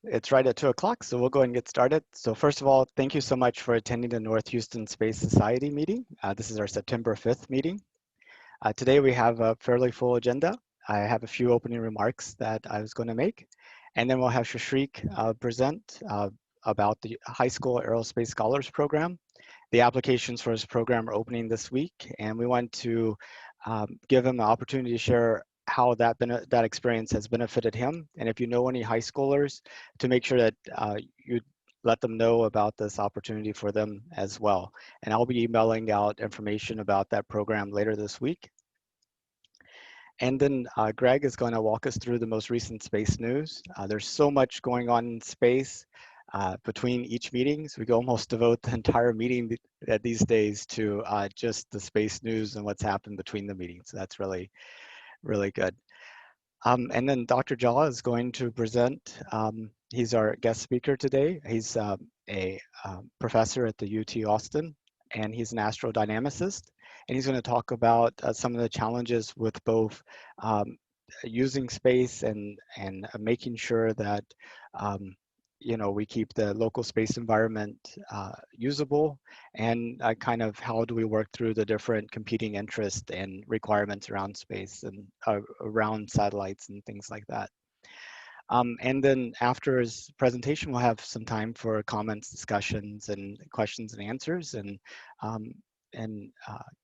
It's right at 2 o'clock, so we'll go ahead and get started. So first of all, thank you so much for attending the North Houston Space Society meeting. This is our September 5th meeting. Today we have a fairly full agenda. I have a few opening remarks that I was going to make, and then we'll have Shashrik present about the High School Aerospace Scholars Program. The applications for this program are opening this week, and we want to give him the opportunity to share how that experience has benefited him. And if you know any high schoolers, to make sure that you let them know about this opportunity for them as well. And I'll be emailing out information about that program later this week. And then Greg is going to walk us through the most recent space news. There's so much going on in space between each meeting, so we can almost devote the entire meeting these days to just the space news and what's happened between the meetings. So that's really, really good. And then Dr. Jha is going to present. He's our guest speaker today. He's a professor at the UT Austin, and he's an astrodynamicist. And he's going to talk about some of the challenges with both using space and making sure that we keep the local space environment usable, and kind of how do we work through the different competing interests and requirements around space and around satellites and things like that. And then after his presentation, we'll have some time for comments, discussions, and questions and answers. And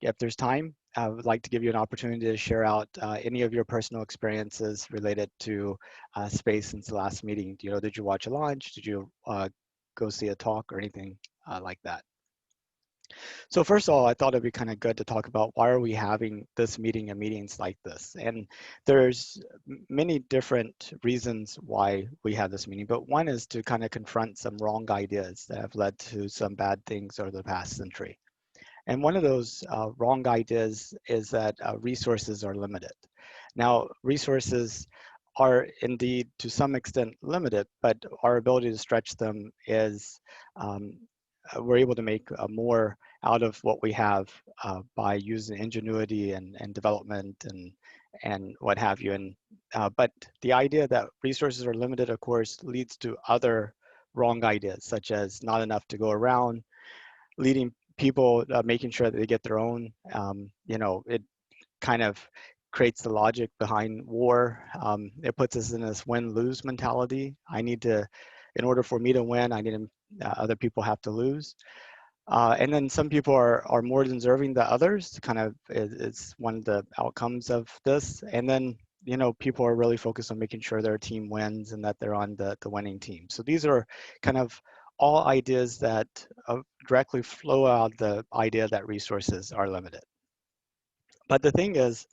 if there's time, I would like to give you an opportunity to share out any of your personal experiences related to space since the last meeting. Did you watch a launch? Did you go see a talk or anything like that? So first of all, I thought it'd be kind of good to talk about why are we having this meeting and meetings like this. And there's many different reasons why we have this meeting, but one is to kind of confront some wrong ideas that have led to some bad things over the past century. And one of those wrong ideas is that resources are limited. Now, resources are indeed to some extent limited, but our ability to stretch them is, we're able to make more out of what we have by using ingenuity and development and what have you. But the idea that resources are limited, of course, leads to other wrong ideas, such as not enough to go around, leading people making sure that they get their own. It kind of creates the logic behind war. It puts us in this win-lose mentality. In order for me to win, other people have to lose. And then some people are more deserving than others. Kind of is one of the outcomes of this. And then people are really focused on making sure their team wins and that they're on the winning team. So these are kind of all ideas that directly flow out of the idea that resources are limited. But the thing is,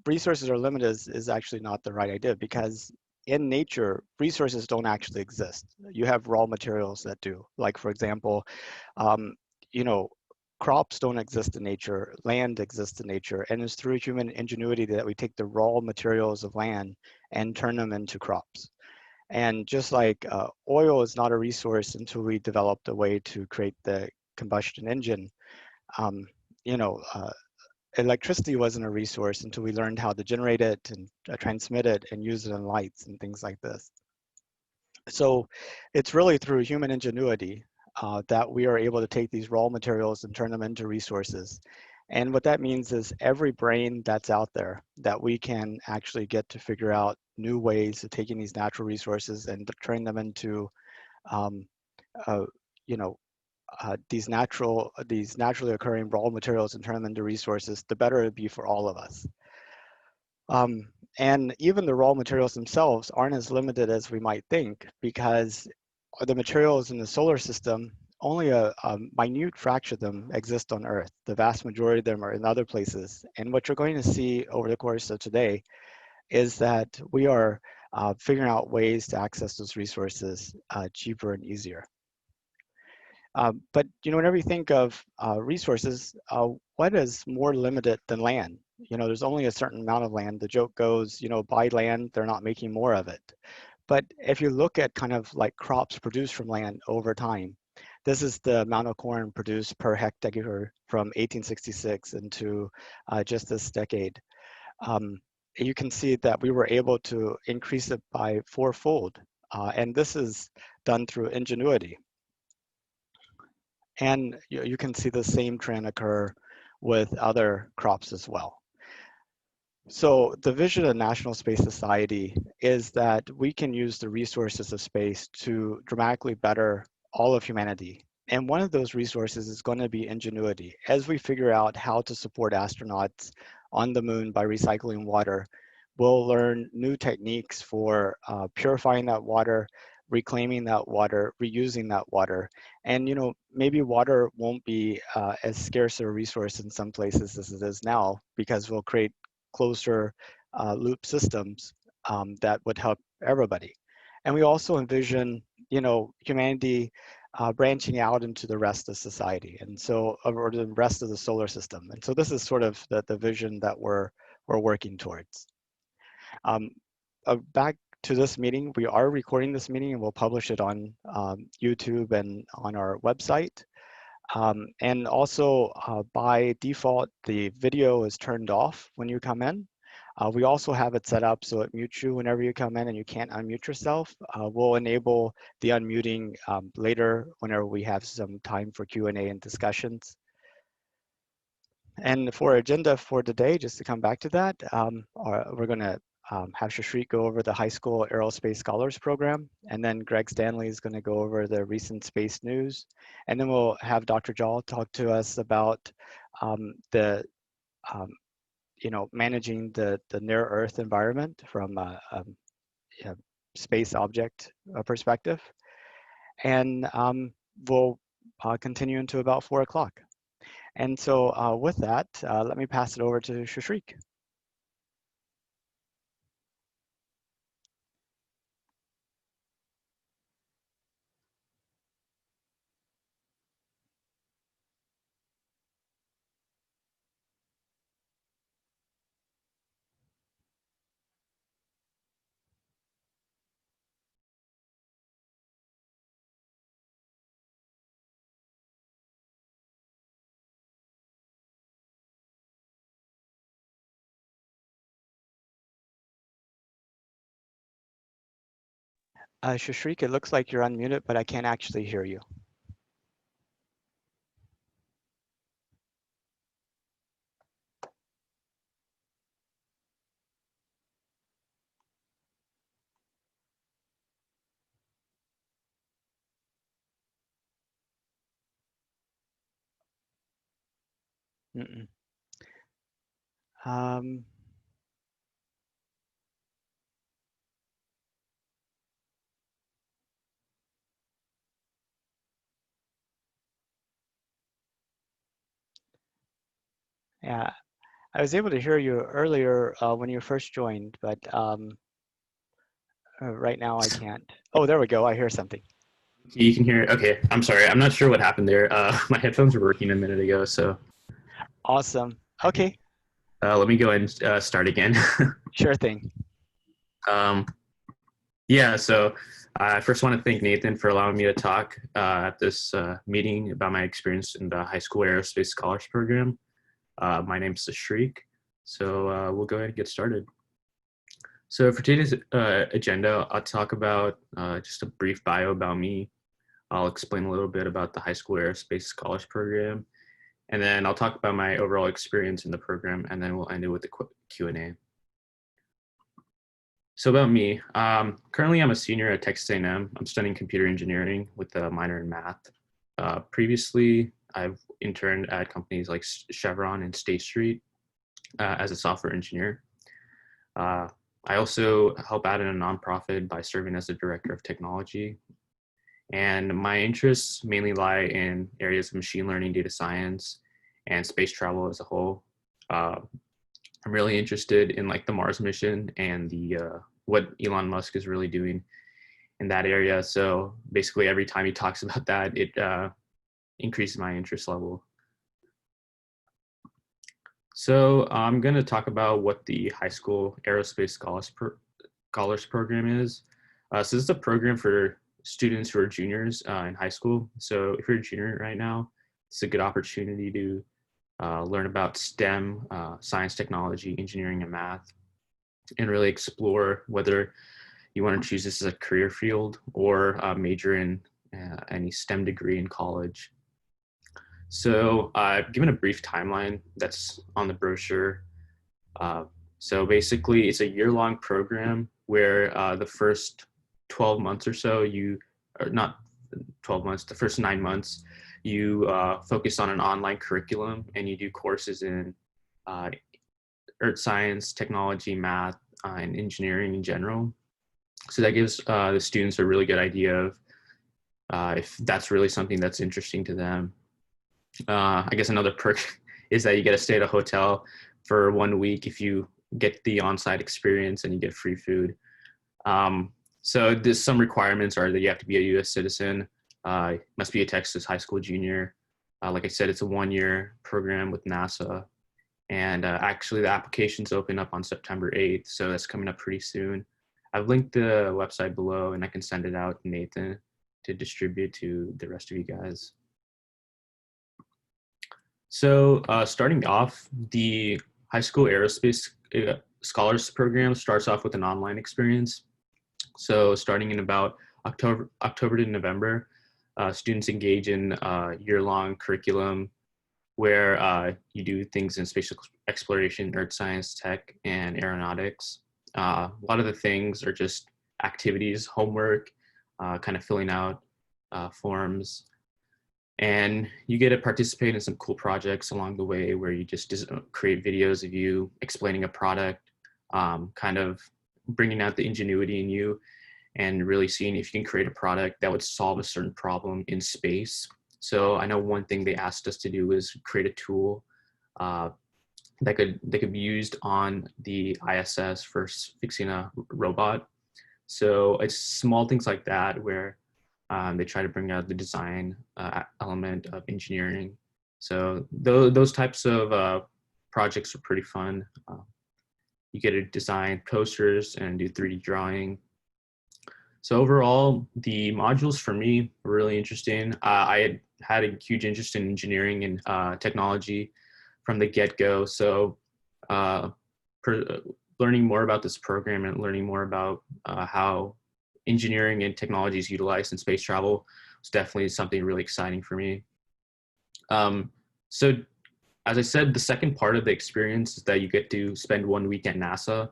resources are limited is actually not the right idea, because in nature, resources don't actually exist. You have raw materials that do. Like, for example, crops don't exist in nature, land exists in nature, and it's through human ingenuity that we take the raw materials of land and turn them into crops. And just like oil is not a resource until we developed a way to create the combustion engine, electricity wasn't a resource until we learned how to generate it and transmit it and use it in lights and things like this. So it's really through human ingenuity that we are able to take these raw materials and turn them into resources. And what that means is every brain that's out there that we can actually get to figure out new ways of taking these natural resources and turn them into, these naturally occurring raw materials and turn them into resources, the better it'd be for all of us. And even the raw materials themselves aren't as limited as we might think, because the materials in the solar system, only a minute fraction of them exist on Earth. The vast majority of them are in other places. And what you're going to see over the course of today is that we are figuring out ways to access those resources cheaper and easier. But whenever you think of resources, what is more limited than land? There's only a certain amount of land. The joke goes, buy land, they're not making more of it. But if you look at kind of like crops produced from land over time, this is the amount of corn produced per hectare from 1866 into just this decade. you can see that we were able to increase it by fourfold. And this is done through ingenuity. And you can see the same trend occur with other crops as well. So the vision of National Space Society is that we can use the resources of space to dramatically better all of humanity. And one of those resources is going to be ingenuity. As we figure out how to support astronauts on the moon by recycling water, we'll learn new techniques for purifying that water, reclaiming that water, reusing that water. And maybe water won't be as scarce a resource in some places as it is now, because we'll create closer loop systems that would help everybody. And we also envision, humanity branching out into the rest of society, and so, or the rest of the solar system. And so this is sort of the vision that we're working towards. Back to this meeting, we are recording this meeting and we'll publish it on YouTube and on our website. And also by default, the video is turned off when you come in. We also have it set up so it mutes you whenever you come in and you can't unmute yourself. We'll enable the unmuting later whenever we have some time for Q&A and discussions. And for agenda for today, just to come back to that, we're going to have Shashrik go over the high school aerospace scholars program, and then Greg Stanley is going to go over the recent space news, and then we'll have Dr. Jal talk to us about managing the near Earth environment from a space object perspective, and we'll continue into about 4 o'clock. And so with that, let me pass it over to Shashrik. Shashrik, it looks like you're unmuted, but I can't actually hear you. Mm-mm. Yeah, I was able to hear you earlier when you first joined, but right now I can't. Oh, there we go. I hear something. You can hear. Okay, I'm sorry. I'm not sure what happened there. My headphones were working a minute ago, so. Awesome. Okay. Let me go and start again. Sure thing. um, yeah, so I first want to thank Nathan for allowing me to talk at this meeting about my experience in the high school aerospace scholars program. My name's Shashrik, so we'll go ahead and get started. So for today's agenda, I'll talk about just a brief bio about me. I'll explain a little bit about the high school aerospace scholars program, and then I'll talk about my overall experience in the program, and then we'll end it with the Q&A. So about me, currently I'm a senior at Texas A&M. I'm studying computer engineering with a minor in math. Previously, I've interned at companies like Chevron and State Street as a software engineer. I also help out in a nonprofit by serving as the director of technology. And my interests mainly lie in areas of machine learning, data science, and space travel as a whole. I'm really interested in like the Mars mission and the what Elon Musk is really doing in that area. So basically every time he talks about that, it increases my interest level. So I'm going to talk about what the high school aerospace scholars program is. So this is a program for students who are juniors in high school. So if you're a junior right now, it's a good opportunity to learn about STEM, science, technology, engineering, and math. and really explore whether you want to choose this as a career field or major in any STEM degree in college. So I've given a brief timeline that's on the brochure. Uh, so basically, it's a year-long program where the first 12 months or so, or not 12 months, the first 9 months, you focus on an online curriculum and you do courses in earth science, technology, math, and engineering in general. So that gives the students a really good idea of if that's really something that's interesting to them. I guess another perk is that you get to stay at a hotel for 1 week if you get the on-site experience, and you get free food. So there's some requirements are that you have to be a U.S. citizen, must be a Texas high school junior. Like I said, it's a 1-year program with NASA. And actually the applications open up on September 8th. So that's coming up pretty soon. I've linked the website below, and I can send it out to Nathan to distribute to the rest of you guys. So starting off, the high school aerospace scholars program starts off with an online experience. So starting in about October to November, students engage in year-long curriculum where you do things in space exploration, earth science, tech, and aeronautics. A lot of the things are just activities, homework, kind of filling out forms. And you get to participate in some cool projects along the way where you just create videos of you explaining a product, kind of bringing out the ingenuity in you and really seeing if you can create a product that would solve a certain problem in space. So I know one thing they asked us to do was create a tool that could be used on the ISS for fixing a robot. So it's small things like that where they try to bring out the design element of engineering. So those types of projects are pretty fun. You get to design posters and do 3D drawing. So overall, the modules for me were really interesting. I had a huge interest in engineering and technology from the get-go. So learning more about this program and learning more about how engineering and technology is utilized in space travel was definitely something really exciting for me. So as I said, the second part of the experience is that you get to spend 1 week at NASA.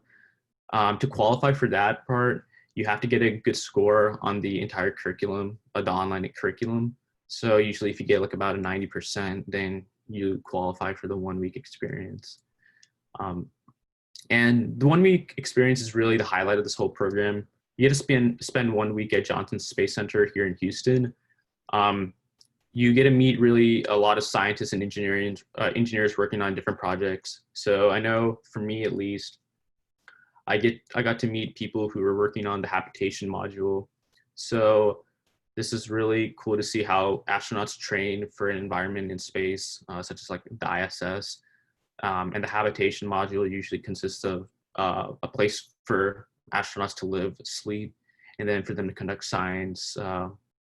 To qualify for that part, you have to get a good score on the entire curriculum, the online curriculum. So usually if you get like about a 90%, then you qualify for the 1 week experience. And the 1 week experience is really the highlight of this whole program. You get to spend 1 week at Johnson Space Center here in Houston. You get to meet really a lot of scientists and engineers working on different projects. So I know for me at least, I got to meet people who were working on the habitation module. So this is really cool to see how astronauts train for an environment in space, such as like the ISS. And the habitation module usually consists of a place for astronauts to live, sleep, and then for them to conduct science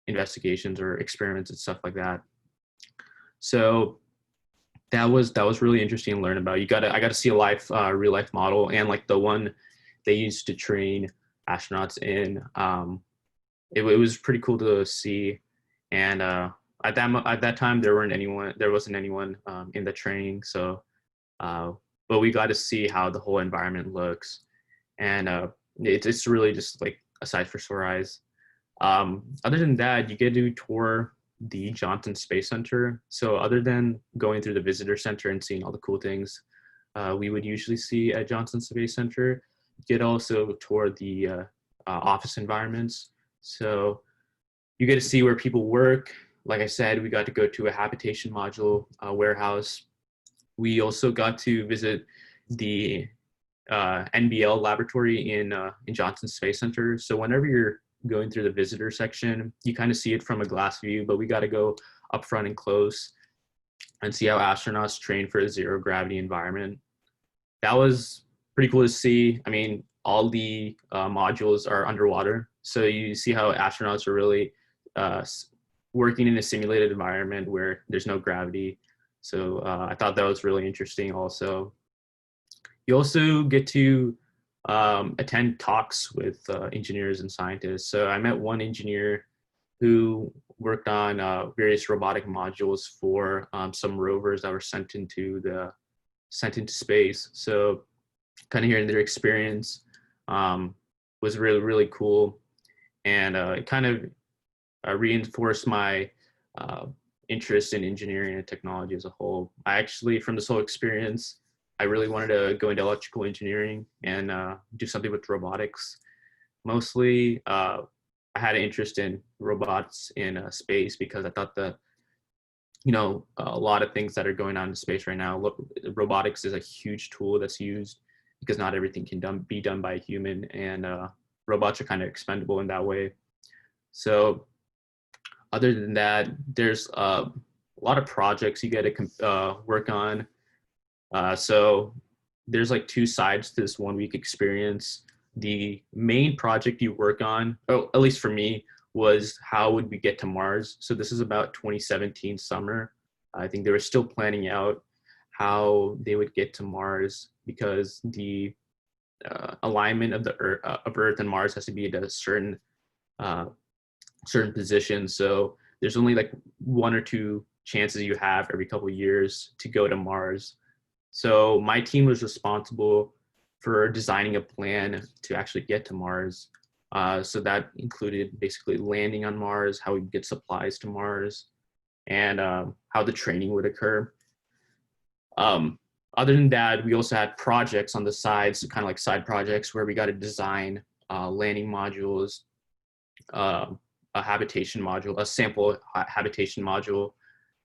investigations or experiments and stuff like that. So that was really interesting to learn about. I got to see a real life model, and like the one they used to train astronauts in. It was pretty cool to see, and at that time there wasn't anyone in the training. So, but we got to see how the whole environment looks, and it's really just like a sight for sore eyes. Other than that, you get to tour the Johnson Space Center. So other than going through the visitor center and seeing all the cool things we would usually see at Johnson Space Center, you get also tour the office environments. So you get to see where people work. Like I said, we got to go to a habitation module warehouse. We also got to visit the NBL laboratory in Johnson Space Center. So whenever you're going through the visitor section, you kind of see it from a glass view, but we got to go up front and close and see how astronauts train for a zero gravity environment. That was pretty cool to see. I mean, all the modules are underwater, so you see how astronauts are really working in a simulated environment where there's no gravity. So I thought that was really interesting also. You also get to attend talks with engineers and scientists. So I met one engineer who worked on various robotic modules for some rovers that were sent into space. So kind of hearing their experience was really, really cool. And it kind of reinforced my interest in engineering and technology as a whole. I actually, from this whole experience, I really wanted to go into electrical engineering and do something with robotics. Mostly, I had an interest in robots in space because I thought that, a lot of things that are going on in space right now, robotics is a huge tool that's used because not everything can be done by a human, and robots are kind of expendable in that way. So other than that, there's a lot of projects you get to work on. So there's like two sides to this 1 week experience. The main project you work on, at least for me, was how would we get to Mars. So this is about 2017 summer. I think they were still planning out how they would get to Mars because the alignment of the Earth and Mars has to be at a certain position. So there's only like 1 or 2 chances you have every couple of years to go to Mars. So my team was responsible for designing a plan to actually get to Mars. So that included basically landing on Mars, how we get supplies to Mars, and how the training would occur. Other than that, we also had projects on the sides, so kind of like side projects where we got to design landing modules, a habitation module, a sample habitation module.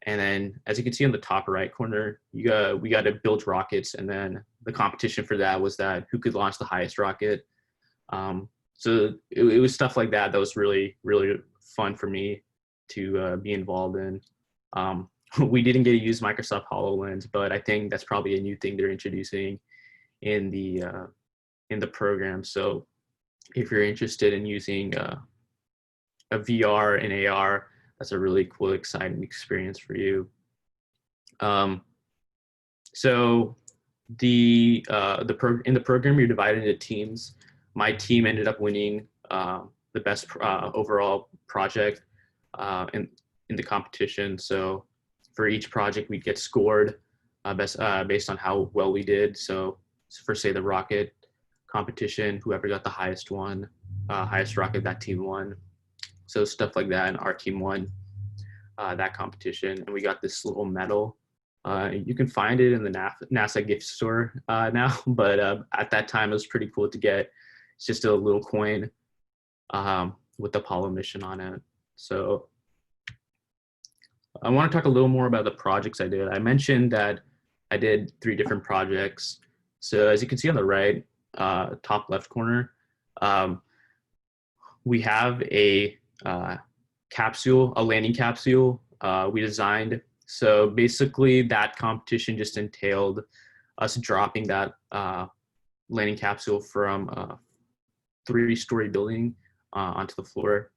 And then, as you can see on the top right corner, we got to build rockets, and then the competition for that was that who could launch the highest rocket. So it was stuff like that was really, really fun for me to be involved in. We didn't get to use Microsoft HoloLens, but I think that's probably a new thing they're introducing in the program. So if you're interested in using a VR and AR, that's a really cool, exciting experience for you. So in the program, you're divided into teams. My team ended up winning the best overall project in the competition. So for each project, we'd get scored based on how well we did. So for say the rocket competition, whoever got the highest rocket, that team won. So stuff like that, and our team won that competition, and we got this little medal. You can find it in the NASA gift store now, but at that time it was pretty cool to get. It's just a little coin with the Apollo mission on it. So I want to talk a little more about the projects I did. I mentioned that I did 3 different projects. So as you can see on the right, top left corner, we have a landing capsule we designed. So basically that competition just entailed us dropping that landing capsule from a 3-story building onto the floor,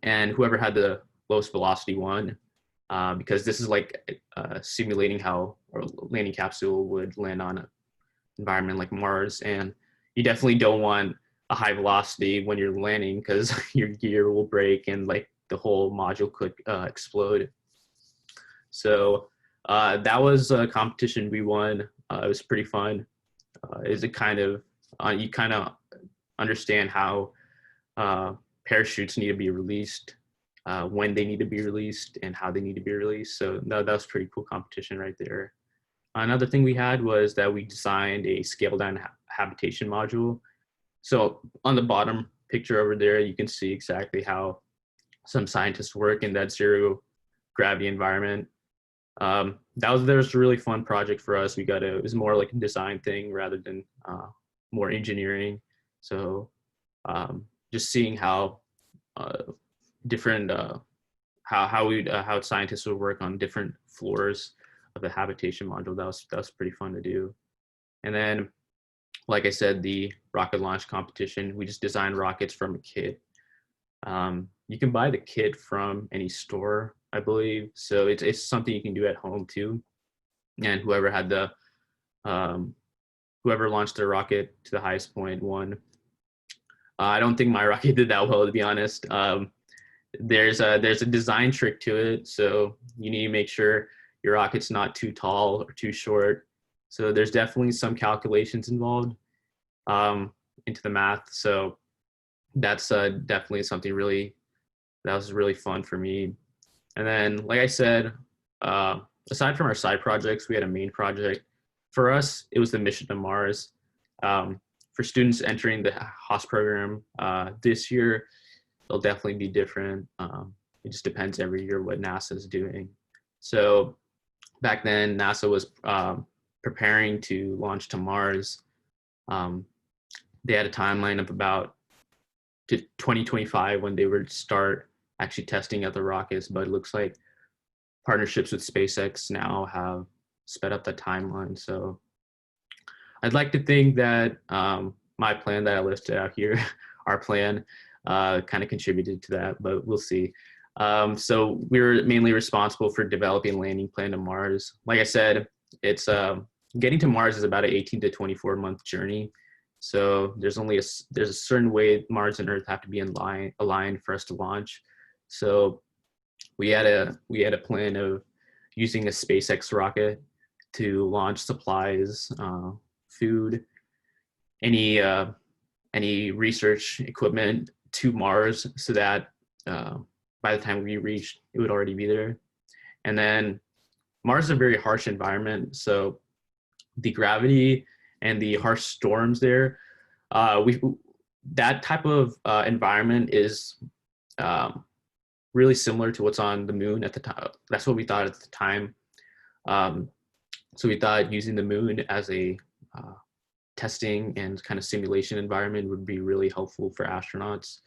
and whoever had the lowest velocity won, because this is like simulating how a landing capsule would land on an environment like Mars, and you definitely don't want a high velocity when you're landing because your gear will break and like the whole module could explode. So that was a competition we won. It was pretty fun. You kind of understand how parachutes need to be released, when they need to be released, and how they need to be released. So that was a pretty cool competition right there. Another thing we had was that we designed a scaled down habitation module. So on the bottom picture over there, you can see exactly how some scientists work in that zero gravity environment. That was a really fun project for us. It was more like a design thing rather than more engineering. So just seeing how different how scientists would work on different floors of the habitation module. That was pretty fun to do. And then, like I said, the rocket launch competition, we just designed rockets from a kit. You can buy the kit from any store, I believe. So it's something you can do at home too. And whoever whoever launched their rocket to the highest point won. I don't think my rocket did that well, to be honest. There's a design trick to it, so you need to make sure your rocket's not too tall or too short. So there's definitely some calculations involved into the math. So that's definitely something that was really fun for me. And then, like I said, aside from our side projects, we had a main project. For us, it was the mission to Mars. For students entering the HOS program this year, they'll definitely be different. It just depends every year what NASA is doing. So back then, NASA was preparing to launch to Mars. They had a timeline of about to 2025 when they would start actually testing out the rockets, but it looks like partnerships with SpaceX now have sped up the timeline. So I'd like to think that my plan that I listed out here, our plan, kind of contributed to that, but we'll see. So we were mainly responsible for developing a landing plan to Mars. Like I said, it's getting to Mars is about an 18 to 24 month journey. So there's a certain way Mars and Earth have to be aligned for us to launch. So we had a plan of using a SpaceX rocket to launch supplies, food, any research equipment to Mars, so that by the time we reached, it would already be there. And then Mars is a very harsh environment, so the gravity and the harsh storms there, that type of environment is really similar to what's on the moon at the time. That's what we thought at the time. So we thought using the moon as a testing and kind of simulation environment would be really helpful for astronauts.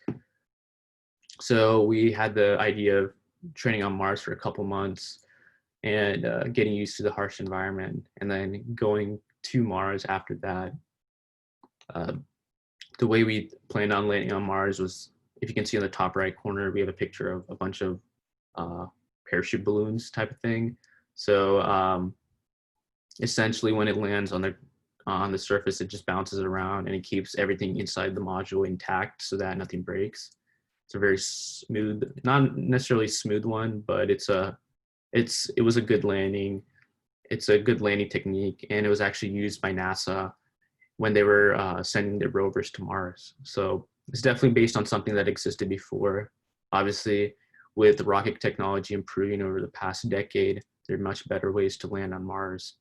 So we had the idea of training on Mars for a couple months and getting used to the harsh environment, and then going to Mars after that. The way we planned on landing on Mars was, if you can see in the top right corner, we have a picture of a bunch of parachute balloons type of thing. So essentially, when it lands on the surface, it just bounces around and it keeps everything inside the module intact so that nothing breaks. It's a very smooth, not necessarily smooth one, but it was a good landing. It's a good landing technique, and it was actually used by NASA when they were sending their rovers to Mars. So it's definitely based on something that existed before. Obviously, with rocket technology improving over the past decade, there are much better ways to land on Mars.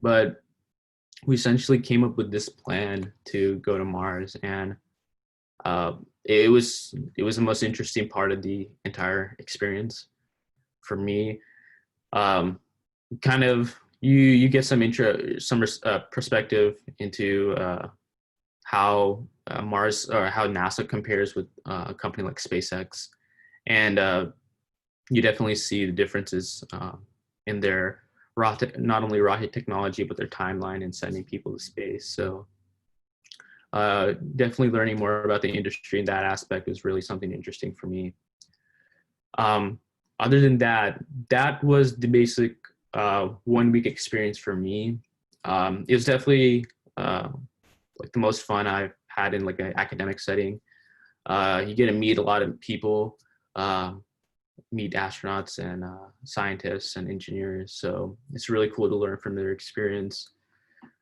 But we essentially came up with this plan to go to Mars, and it was the most interesting part of the entire experience for me. Kind of you get some perspective into how Mars, or how NASA compares with a company like SpaceX, and you definitely see the differences in their not only rocket technology, but their timeline in sending people to space. So definitely learning more about the industry in that aspect was really something interesting for me. Other than that, that was the basic 1 week experience for me. It was definitely like the most fun I've had in like an academic setting. You get to meet a lot of people, meet astronauts and scientists and engineers. So it's really cool to learn from their experience.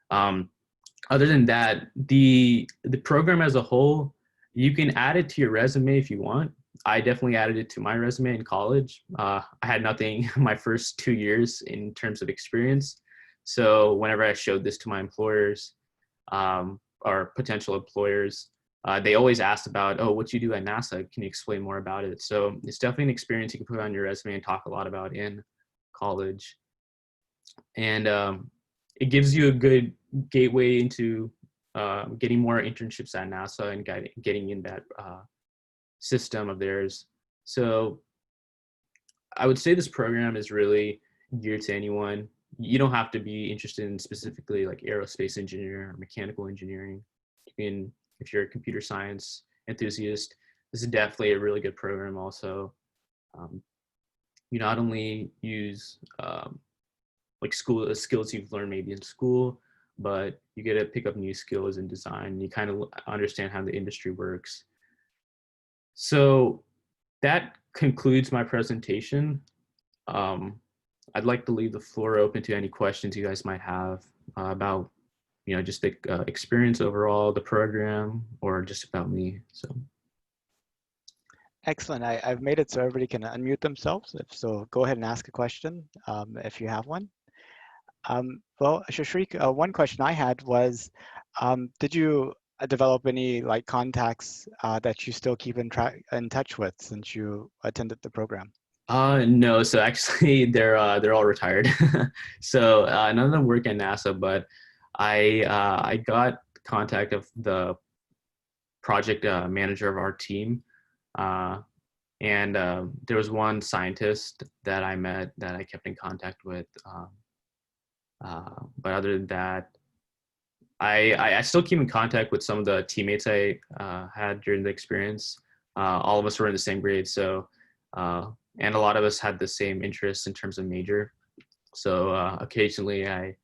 Other than that, the program as a whole, you can add it to your resume if you want. I definitely added it to my resume in college. I had nothing my first 2 years in terms of experience. So whenever I showed this to my employers or potential employers, they always asked about, oh, what you do at NASA? Can you explain more about it? So it's definitely an experience you can put on your resume and talk a lot about in college. And it gives you a good gateway into getting more internships at NASA and getting in that system of theirs. So I would say this program is really geared to anyone. You don't have to be interested in specifically like aerospace engineer or mechanical engineering. You can, if you're a computer science enthusiast, this is definitely a really good program also. You not only use like skills you've learned maybe in school, but you get to pick up new skills in design. You kind of understand how the industry works. So that concludes my presentation. I'd like to leave the floor open to any questions you guys might have about, just the experience overall, the program, or just about me. So. Excellent. I've made it so everybody can unmute themselves. So go ahead and ask a question if you have one. Well, Shashrik, one question I had was, did you develop any like contacts that you still keep in touch with since you attended the program? No, so actually they're all retired. So none of them work at NASA, but I got contact of the project manager of our team. And there was one scientist that I met that I kept in contact with. But other than that, I still keep in contact with some of the teammates I had during the experience. All of us were in the same grade, so and a lot of us had the same interests in terms of major. So occasionally I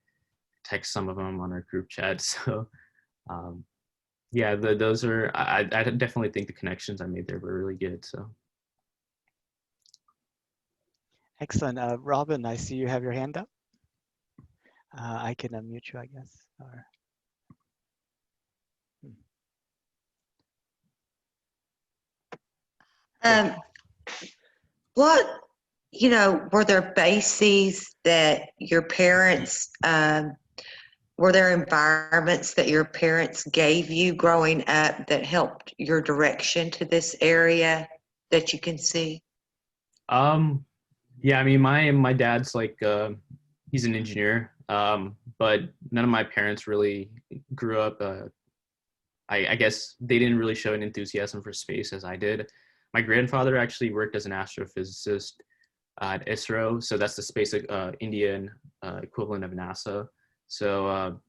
text some of them on our group chat. So yeah, those are, I definitely think the connections I made there were really good. So. Excellent. Robin, I see you have your hand up. I can unmute you, I guess. Or... What, were there bases that your parents, were there environments that your parents gave you growing up that helped your direction to this area that you can see? Yeah, I mean, my dad's like, he's an engineer, but none of my parents really grew up, I guess they didn't really show an enthusiasm for space as I did. My grandfather actually worked as an astrophysicist at ISRO, so that's the space Indian equivalent of NASA. So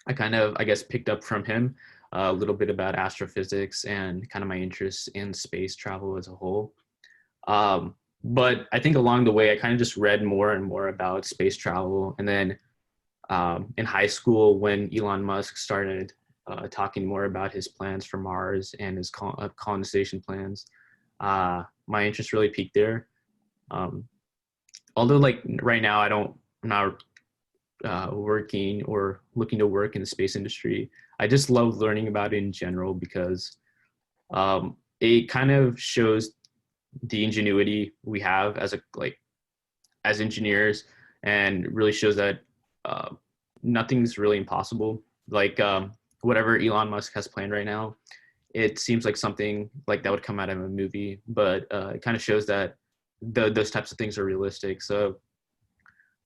I kind of, I guess, picked up from him a little bit about astrophysics and kind of my interest in space travel as a whole. But I think along the way, I kind of just read more and more about space travel. And then in high school, when Elon Musk started talking more about his plans for Mars and his colonization plans, my interest really peaked there. Although like right now, I'm not working or looking to work in the space industry. I just love learning about it in general because it kind of shows the ingenuity we have as as engineers, and really shows that nothing's really impossible. Like whatever Elon Musk has planned right now, it seems like something like that would come out of a movie, but it kind of shows that those types of things are realistic. So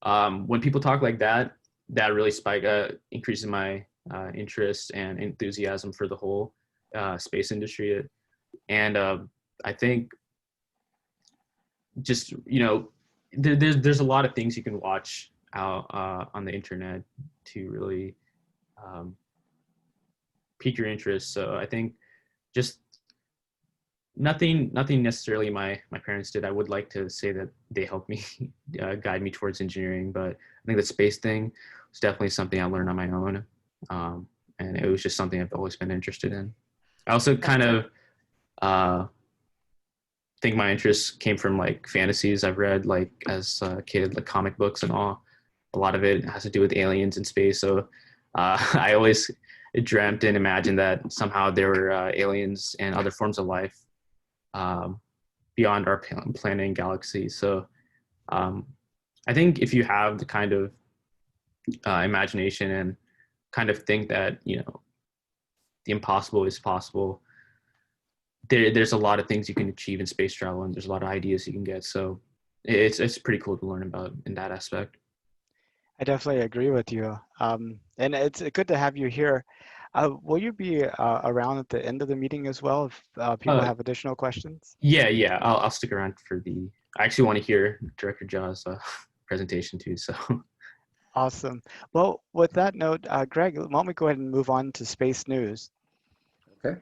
when people talk like that, that really increases my interest and enthusiasm for the whole space industry. And I think just, there's a lot of things you can watch out on the internet to really pique your interest. So I think just nothing necessarily my parents did. I would like to say that they helped me guide me towards engineering, but I think the space thing was definitely something I learned on my own. And it was just something I've always been interested in. I also kind of think my interests came from like fantasies I've read like as a kid, like comic books and all. A lot of it has to do with aliens in space. So I always dreamt and imagined that somehow there were aliens and other forms of life beyond our planet and galaxy. So I think if you have the kind of imagination and kind of think that, the impossible is possible, there's a lot of things you can achieve in space travel, and there's a lot of ideas you can get. So it's pretty cool to learn about in that aspect. I definitely agree with you. And it's good to have you here. Will you be around at the end of the meeting as well if people have additional questions? Yeah. I'll stick around for I actually want to hear Director Jaw's presentation too. So. Awesome. Well, with that note, Greg, why don't we go ahead and move on to space news? Okay.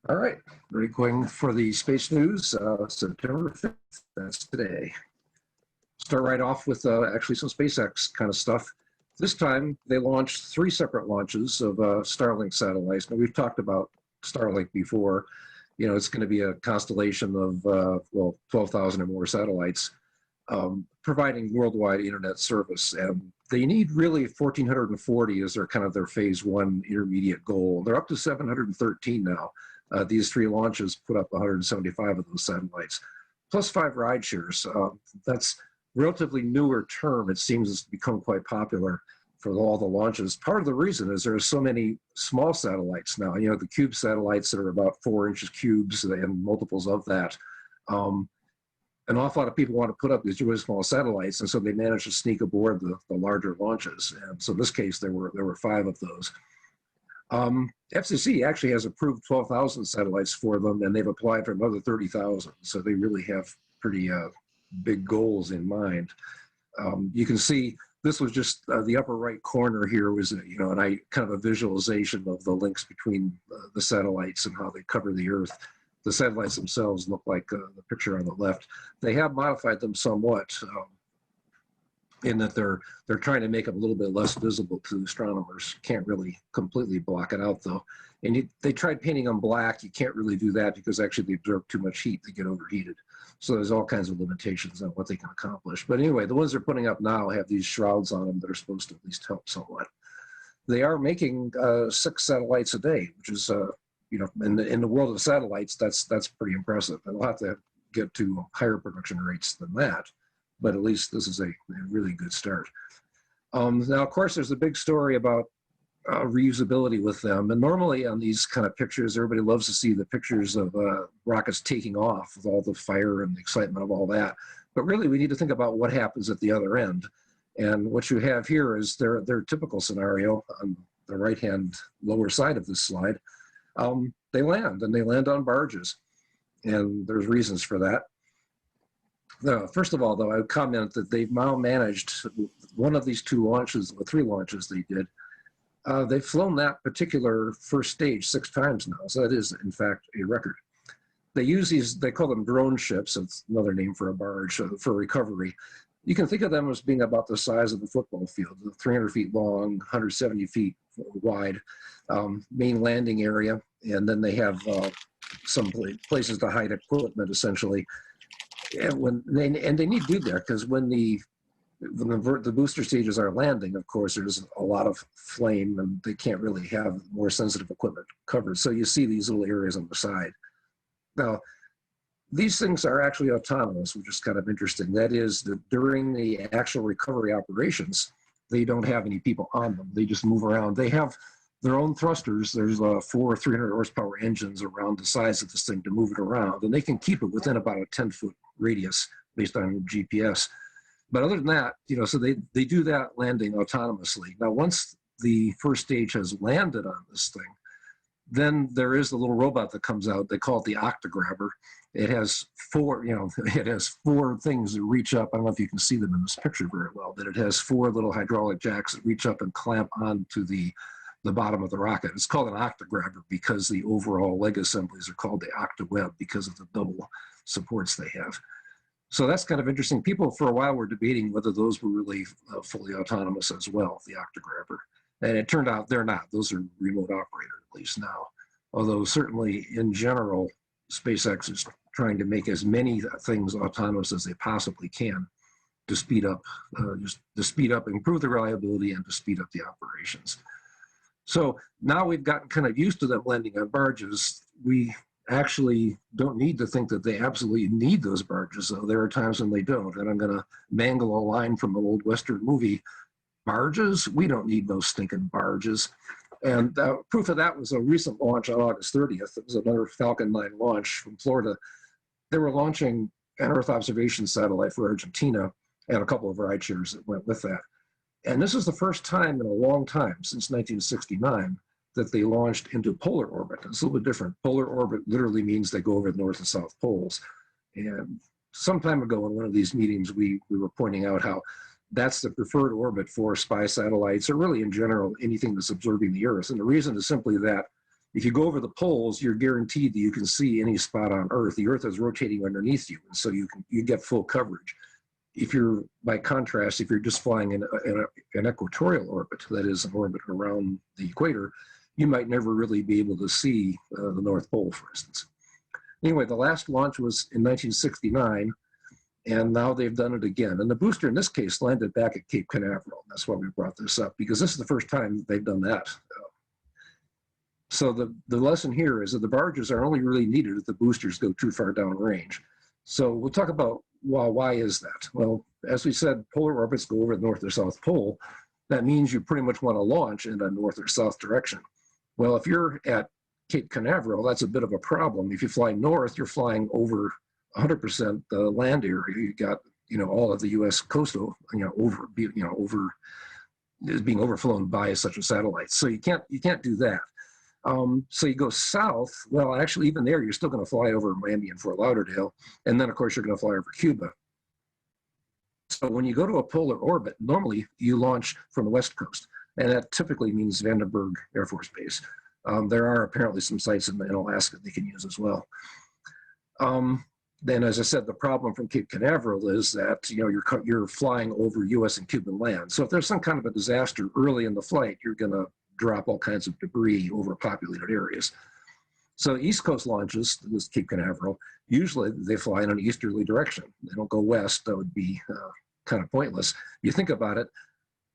All right, ready going for the space news, September 5th, that's today. Start right off with actually some SpaceX kind of stuff. This time they launched 3 separate launches of Starlink satellites. Now we've talked about Starlink before. You know, it's going to be a constellation of, well, 12,000 or more satellites providing worldwide internet service. And they need really 1,440 as their kind of their phase 1 intermediate goal. They're up to 713 now. These 3 launches put up 175 of those satellites, plus 5 rideshares. That's relatively newer term. It seems it's become quite popular for all the launches. Part of the reason is there are so many small satellites now. You know, the cube satellites that are about 4 inches cubes and multiples of that. An awful lot of people want to put up these really small satellites, and so they managed to sneak aboard the larger launches. And so in this case, there were 5 of those. FCC actually has approved 12,000 satellites for them, and they've applied for another 30,000. So they really have pretty big goals in mind. You can see this was just the upper right corner here was, you know, kind of a visualization of the links between the satellites and how they cover the Earth. The satellites themselves look like the picture on the left. They have modified them somewhat in that they're trying to make them a little bit less visible to astronomers. Can't really completely block it out though. And they tried painting them black. You can't really do that because actually they absorb too much heat. They get overheated. So there's all kinds of limitations on what they can accomplish. But anyway, the ones they're putting up now have these shrouds on them that are supposed to at least help somewhat. They are making 6 satellites a day, which is, you know, in the world of satellites, that's pretty impressive. And we'll have to get to higher production rates than that. But at least this is a really good start. Now, of course, there's a big story about reusability with them. And normally on these kind of pictures, everybody loves to see the pictures of rockets taking off with all the fire and the excitement of all that. But really, we need to think about what happens at the other end. And what you have here is their typical scenario on the right-hand lower side of this slide. They land, and they land on barges. And there's reasons for that. First of all, though, I would comment that they've now managed one of these 2 launches, or 3 launches they did. They've flown that particular first stage 6 times now, so that is, in fact, a record. They use these, they call them drone ships. It's another name for a barge for recovery. You can think of them as being about the size of a football field, 300 feet long, 170 feet wide, main landing area, and then they have some places to hide equipment, essentially. And they need to do that because when the booster stages are landing, of course, there's a lot of flame and they can't really have more sensitive equipment covered. So you see these little areas on the side. Now, these things are actually autonomous, which is kind of interesting. That is, that during the actual recovery operations, they don't have any people on them. They just move around. They have their own thrusters. There's 4 300 horsepower engines around the size of this thing to move it around, and they can keep it within about a 10-foot radius based on GPS. But other than that, you know, so they do that landing autonomously. Now, once the first stage has landed on this thing, then there is the little robot that comes out. They call it the octograbber. It has 4, you know, it has 4 things that reach up. I don't know if you can see them in this picture very well, but it has 4 little hydraulic jacks that reach up and clamp onto the bottom of the rocket. It's called an octograbber because the overall leg assemblies are called the octaweb because of the double supports they have. So that's kind of interesting. People for a while were debating whether those were really fully autonomous as well, the octograbber. And it turned out they're not. Those are remote operated, at least now. Although certainly in general, SpaceX is trying to make as many things autonomous as they possibly can to speed up, improve the reliability and to speed up the operations. So now we've gotten kind of used to them landing on barges. We actually don't need to think that they absolutely need those barges, though. There are times when they don't. And I'm going to mangle a line from an old Western movie. Barges? We don't need no stinking barges. And proof of that was a recent launch on August 30th. It was another Falcon 9 launch from Florida. They were launching an Earth observation satellite for Argentina and a couple of rideshares that went with that. And this is the first time in a long time, since 1969, that they launched into polar orbit. It's a little bit different. Polar orbit literally means they go over the North and South poles. And some time ago in one of these meetings, we were pointing out how that's the preferred orbit for spy satellites, or really in general, anything that's observing the Earth. And the reason is simply that If you go over the poles, you're guaranteed that you can see any spot on Earth. The Earth is rotating underneath you, and so you get full coverage. If you're, by contrast, if you're just flying in an equatorial orbit, that is an orbit around the equator, you might never really be able to see the North Pole, for instance. Anyway, the last launch was in 1969, and now they've done it again. And the booster in this case landed back at Cape Canaveral. That's why we brought this up, because this is the first time they've done that. So the lesson here is that the barges are only really needed if the boosters go too far downrange. So we'll talk about why is that? Well, as we said, polar orbits go over the North or South Pole. That means you pretty much want to launch in a north or south direction. Well, if you're at Cape Canaveral, that's a bit of a problem. If you fly north, you're flying over 100% the land area. You got, all of the U.S. coastal, is being overflown by such a satellite. So you can't do that. So you go south. Well, actually, even there, you're still going to fly over Miami and Fort Lauderdale, and then of course you're going to fly over Cuba. So when you go to a polar orbit, normally you launch from the west coast, and that typically means Vandenberg Air Force Base. There are apparently some sites in Alaska they can use as well. Then, as I said, the problem from Cape Canaveral is that you're flying over U.S. and Cuban land. So if there's some kind of a disaster early in the flight, you're going to drop all kinds of debris over populated areas. So East Coast launches, this Cape Canaveral, usually they fly in an easterly direction. They don't go west. That would be kind of pointless. You think about it,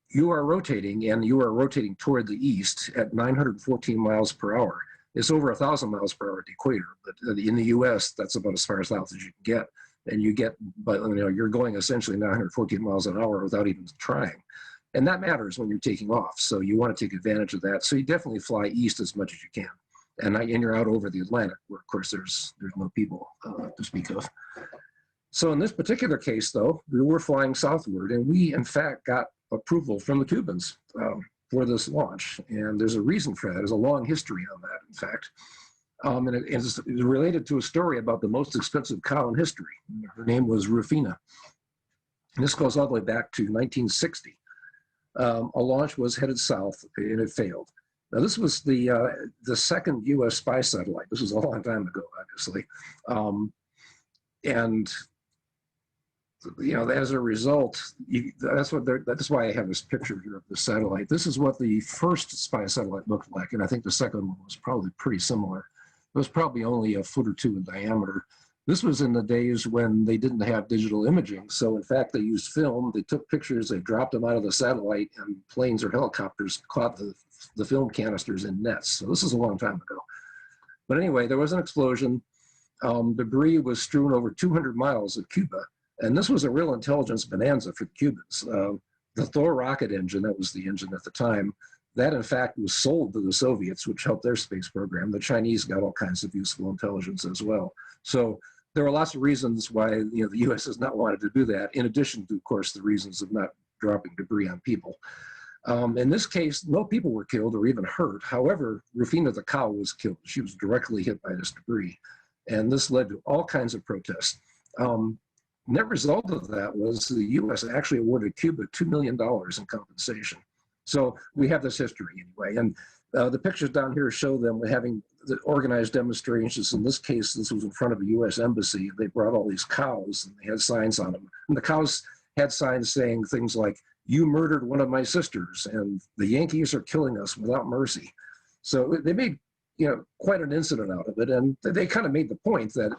you are rotating, and you are rotating toward the east at 914 miles per hour. It's over 1,000 miles per hour at the equator, but in the U.S., that's about as far south as you can get. And you're going essentially 914 miles an hour without even trying. And that matters when you're taking off. So you want to take advantage of that. So you definitely fly east as much as you can. And you're out over the Atlantic, where of course there's no people to speak of. So in this particular case, though, we were flying southward, and we in fact got approval from the Cubans for this launch. And there's a reason for that. There's a long history on that, in fact. And it is related to a story about the most expensive cow in history. Her name was Rufina. And this goes all the way back to 1960. A launch was headed south, and it failed. Now, this was the second U.S. spy satellite. This was a long time ago, obviously. As a result, that's why I have this picture here of the satellite. This is what the first spy satellite looked like, and I think the second one was probably pretty similar. It was probably only a foot or two in diameter. This was in the days when they didn't have digital imaging. So in fact, they used film. They took pictures, they dropped them out of the satellite, and planes or helicopters caught the film canisters in nets. So this is a long time ago. But anyway, there was an explosion. Debris was strewn over 200 miles of Cuba. And this was a real intelligence bonanza for the Cubans. The Thor rocket engine, that was the engine at the time, that in fact was sold to the Soviets, which helped their space program. The Chinese got all kinds of useful intelligence as well. So there are lots of reasons why the U.S. has not wanted to do that, in addition to, of course, the reasons of not dropping debris on people. In this case, no people were killed or even hurt. However, Rufina the cow was killed. She was directly hit by this debris. And this led to all kinds of protests. Net result of that was the U.S. actually awarded Cuba $2 million in compensation. So we have this history anyway. And the pictures down here show them having the organized demonstrations. In this case, this was in front of a U.S. embassy. They brought all these cows, and they had signs on them. And the cows had signs saying things like, "You murdered one of my sisters," and "The Yankees are killing us without mercy." So they made quite an incident out of it, and they kind of made the point that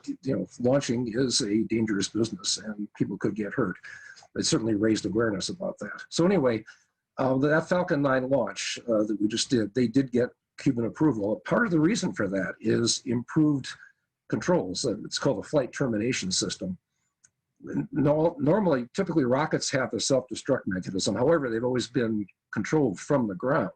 launching is a dangerous business and people could get hurt. It certainly raised awareness about that. So anyway, that Falcon 9 launch that we just did, they did get Cuban approval. Part of the reason for that is improved controls. It's called a flight termination system. Normally, typically rockets have a self-destruct mechanism. However, they've always been controlled from the ground.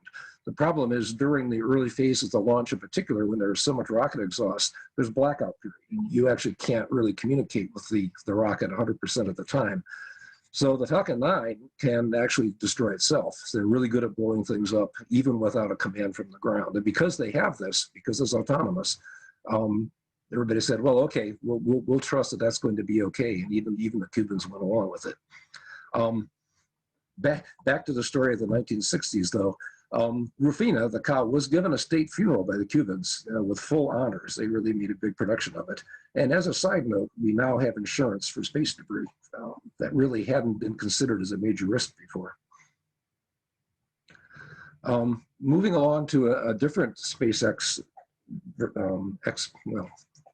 The problem is during the early phases of the launch in particular, when there's so much rocket exhaust, there's blackout period. You actually can't really communicate with the rocket 100% of the time. So the Falcon 9 can actually destroy itself. So they're really good at blowing things up, even without a command from the ground. And because they have this, because it's autonomous, everybody said, well, okay, we'll trust that that's going to be okay. And even the Cubans went along with it. Back to the story of the 1960s, though. Rufina, the cow, was given a state funeral by the Cubans with full honors. They really made a big production of it. And as a side note, we now have insurance for space debris that really hadn't been considered as a major risk before. Moving along to a different SpaceX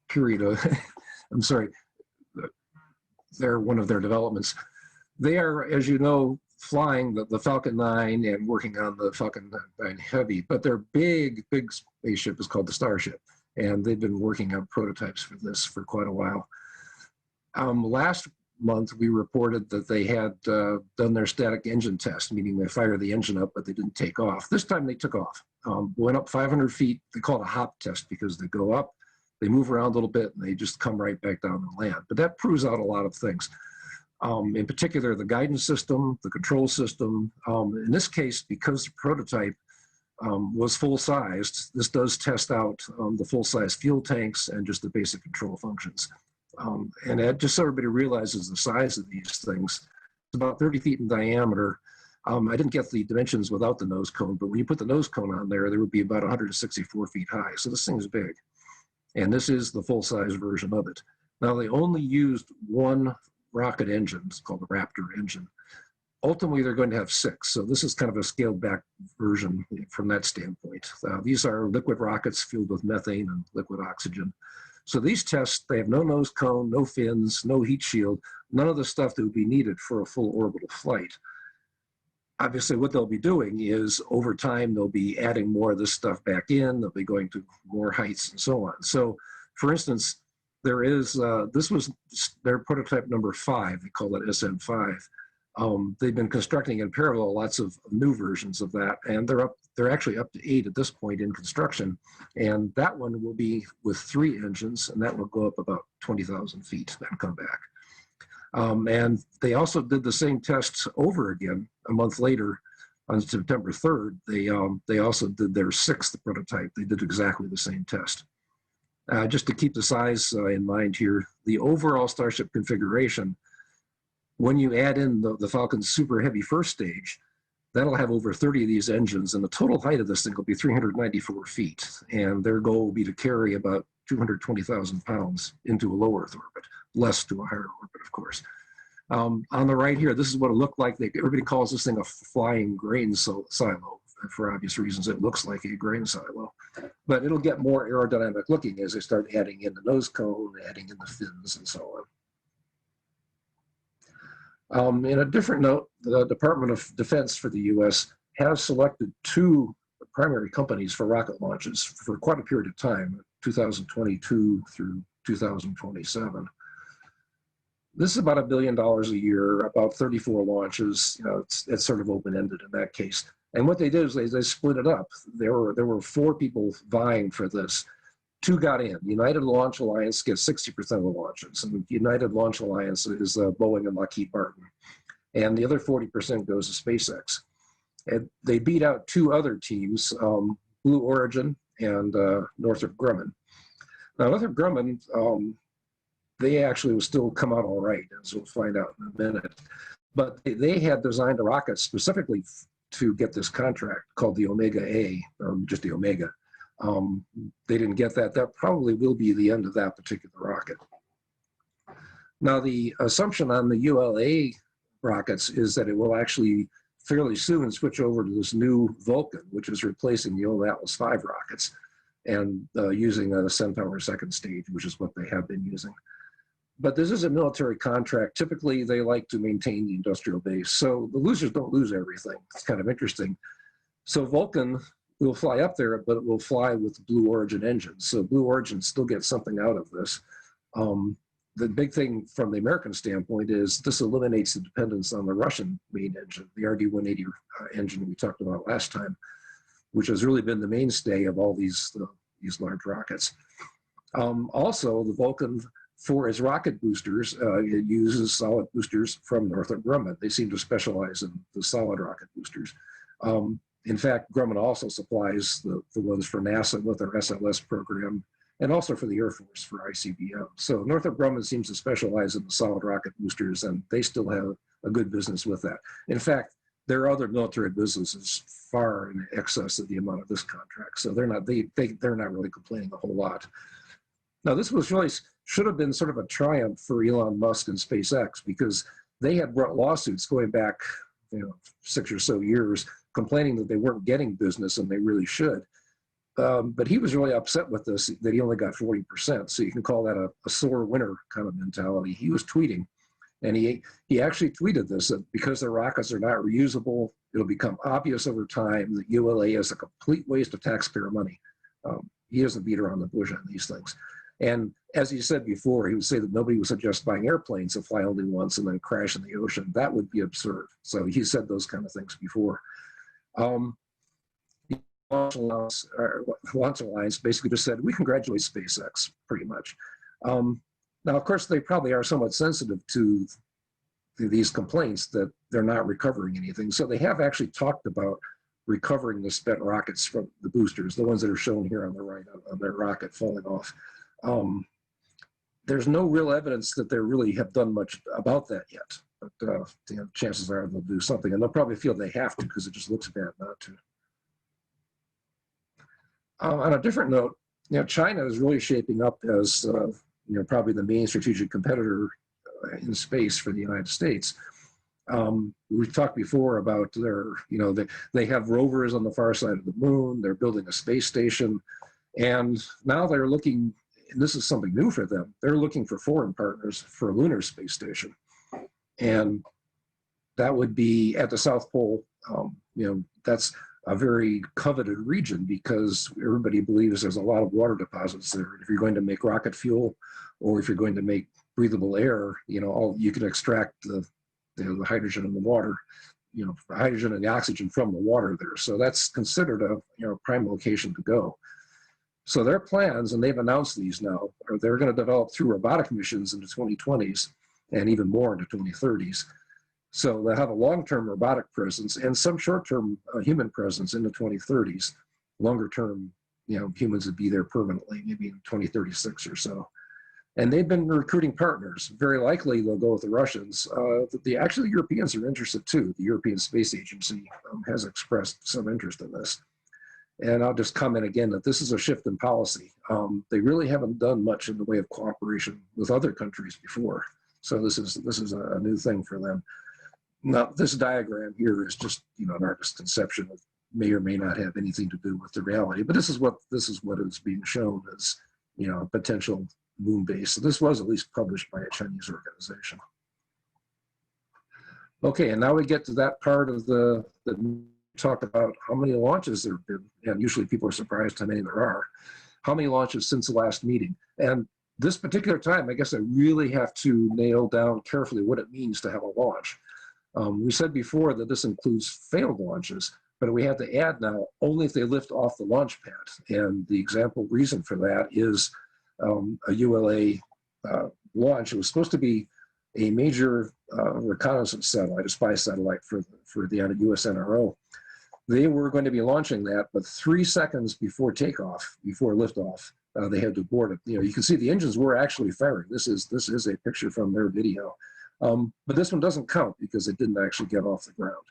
period of, I'm sorry, they're one of their developments. They are, as you know, flying the Falcon 9 and working on the Falcon 9 Heavy, but their big spaceship is called the Starship, and they've been working on prototypes for this for quite a while. Last month, we reported that they had done their static engine test, meaning they fired the engine up, but they didn't take off. This time they took off, went up 500 feet. They call it a hop test because they go up, they move around a little bit, and they just come right back down and land. But that proves out a lot of things. In particular, the guidance system, the control system. In this case, because the prototype was full-sized, this does test out the full-size fuel tanks and just the basic control functions. And just so everybody realizes the size of these things, it's about 30 feet in diameter. I didn't get the dimensions without the nose cone, but when you put the nose cone on there, there would be about 164 feet high. So this thing's big. And this is the full-size version of it. Now, they only used one rocket engine. It's called the Raptor engine. Ultimately, they're going to have 6. So this is kind of a scaled back version from that standpoint. These are liquid rockets fueled with methane and liquid oxygen. So these tests, they have no nose cone, no fins, no heat shield, none of the stuff that would be needed for a full orbital flight. Obviously, what they'll be doing is over time, they'll be adding more of this stuff back in. They'll be going to more heights and so on. So for instance, there is, this was their prototype number 5. They call it SM5. They've been constructing in parallel lots of new versions of that, and they're actually up to 8 at this point in construction. And that one will be with 3 engines, and that will go up about 20,000 feet and come back. And they also did the same tests over again a month later on September 3rd. They also did their 6th prototype. They did exactly the same test. Just to keep the size in mind here, the overall Starship configuration, when you add in the Falcon's super heavy first stage, that'll have over 30 of these engines, and the total height of this thing will be 394 feet. And their goal will be to carry about 220,000 pounds into a low Earth orbit, less to a higher orbit, of course. On the right here, this is what it looked like. Everybody calls this thing a flying grain silo. For obvious reasons, it looks like a grain silo. But it'll get more aerodynamic looking as they start adding in the nose cone, adding in the fins, and so on. In a different note, the Department of Defense for the U.S. has selected 2 primary companies for rocket launches for quite a period of time, 2022 through 2027. This is about $1 billion a year, about 34 launches. You know, it's sort of open-ended in that case. And what they did is they split it up. There were 4 people vying for this. 2 got in. United Launch Alliance gets 60% of the launches, and United Launch Alliance is Boeing and Lockheed Martin. And the other 40% goes to SpaceX. And they beat out 2 other teams, Blue Origin and Northrop Grumman. Now, Northrop Grumman, they actually will still come out all right, as we'll find out in a minute. But they had designed a rocket specifically to get this contract called the Omega A, or just the Omega. They didn't get that. That probably will be the end of that particular rocket. Now, the assumption on the ULA rockets is that it will actually fairly soon switch over to this new Vulcan, which is replacing the old Atlas V rockets, and using a Centaur second stage, which is what they have been using. But this is a military contract. Typically, they like to maintain the industrial base. So the losers don't lose everything. It's kind of interesting. So Vulcan will fly up there, but it will fly with Blue Origin engines. So Blue Origin still gets something out of this. The big thing from the American standpoint is this eliminates the dependence on the Russian main engine, the RD-180 engine we talked about last time, which has really been the mainstay of all these large rockets. Also, the Vulcan, for its rocket boosters, it uses solid boosters from Northrop Grumman. They seem to specialize in the solid rocket boosters. In fact, Grumman also supplies the ones for NASA with their SLS program, and also for the Air Force for ICBM. So Northrop Grumman seems to specialize in the solid rocket boosters, and they still have a good business with that. In fact, their other military businesses far in excess of the amount of this contract. So they're not really complaining a whole lot. Now, this was really should have been sort of a triumph for Elon Musk and SpaceX, because they had brought lawsuits going back, 6 or so years, complaining that they weren't getting business and they really should. But he was really upset with this, that he only got 40%. So you can call that a sore winner kind of mentality. He was tweeting, and he actually tweeted this, that because the rockets are not reusable, it'll become obvious over time that ULA is a complete waste of taxpayer money. He doesn't beat around the bush on these things. And as he said before, he would say that nobody would suggest buying airplanes that fly only once and then crash in the ocean. That would be absurd. So he said those kind of things before. Launch Alliance basically just said, we congratulate SpaceX, pretty much. Now, of course, they probably are somewhat sensitive to these complaints that they're not recovering anything. So they have actually talked about recovering the spent rockets from the boosters, the ones that are shown here on the right, on their rocket falling off. There's no real evidence that they really have done much about that yet, but chances are they'll do something, and they'll probably feel they have to because it just looks bad not to. On a different note, China is really shaping up as probably the main strategic competitor in space for the United States. We've talked before about their, they have rovers on the far side of the moon. They're building a space station, and now they're looking. And this is something new for them. They're looking for foreign partners for a lunar space station, and that would be at the South Pole. That's a very coveted region because everybody believes there's a lot of water deposits there. If you're going to make rocket fuel, or if you're going to make breathable air, you can extract the hydrogen and the water, the hydrogen and the oxygen from the water there. So that's considered a prime location to go. So their plans, and they've announced these now, are they're going to develop through robotic missions in the 2020s and even more into 2030s. So they'll have a long-term robotic presence and some short-term human presence in the 2030s. Longer-term, humans would be there permanently, maybe in 2036 or so. And they've been recruiting partners. Very likely they'll go with the Russians. Actually, the Europeans are interested too. The European Space Agency has expressed some interest in this. And I'll just comment again that this is a shift in policy. They really haven't done much in the way of cooperation with other countries before. So this is a new thing for them. Now, this diagram here is just an artist's conception. It may or may not have anything to do with the reality, but this is what is being shown as a potential moon base. So this was at least published by a Chinese organization. Okay, and now we get to that part of the talk about how many launches there have been, and usually people are surprised how many there are. How many launches since the last meeting? And this particular time, I guess I really have to nail down carefully what it means to have a launch. We said before that this includes failed launches, but we have to add now only if they lift off the launch pad. And the example reason for that is a ULA launch. It was supposed to be a major reconnaissance satellite, a spy satellite for the US NRO. They were going to be launching that, but 3 seconds before takeoff, before liftoff, they had to abort it. You can see the engines were actually firing. This is a picture from their video. But this one doesn't count because it didn't actually get off the ground.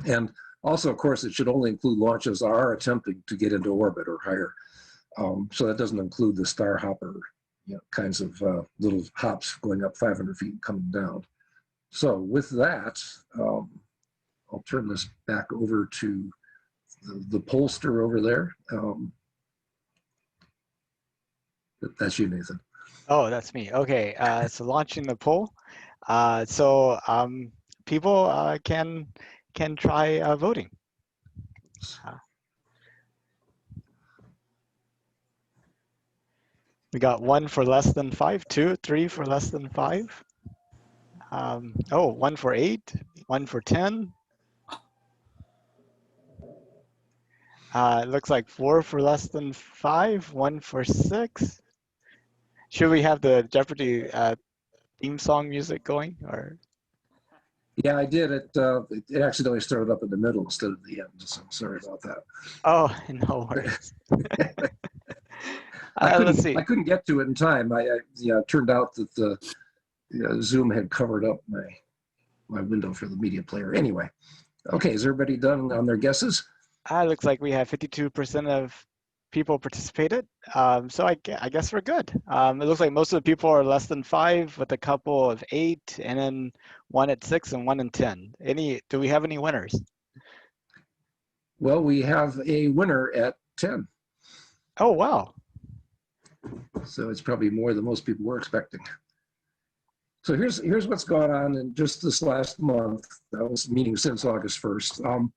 And also, of course, it should only include launches that are attempting to get into orbit or higher. So that doesn't include the star hopper kinds of little hops going up 500 feet and coming down. So with that, I'll turn this back over to the pollster over there. That's you, Nathan. Oh, that's me. Okay, so launching the poll. People can try voting. We got 1 for less than 5, 2, 3 for less than 5. 1 for 8, 1 for 10. It looks like 4 for less than 5, 1 for 6. Should we have the Jeopardy theme song music going, or? Yeah, I did. It accidentally started up in the middle instead of the end, so sorry about that. Oh, no worries. Let's see. I couldn't get to it in time. It turned out that the Zoom had covered up my my window for the media player. Anyway, okay, is everybody done on their guesses? It looks like we have 52% of people participated. So I guess we're good. It looks like most of the people are less than 5, with a couple of 8, and then 1 at 6 and 1 in 10. Do we have any winners? Well, we have a winner at 10. Oh, wow. So it's probably more than most people were expecting. So here's what's gone on in just this last month. That was meeting since August 1st.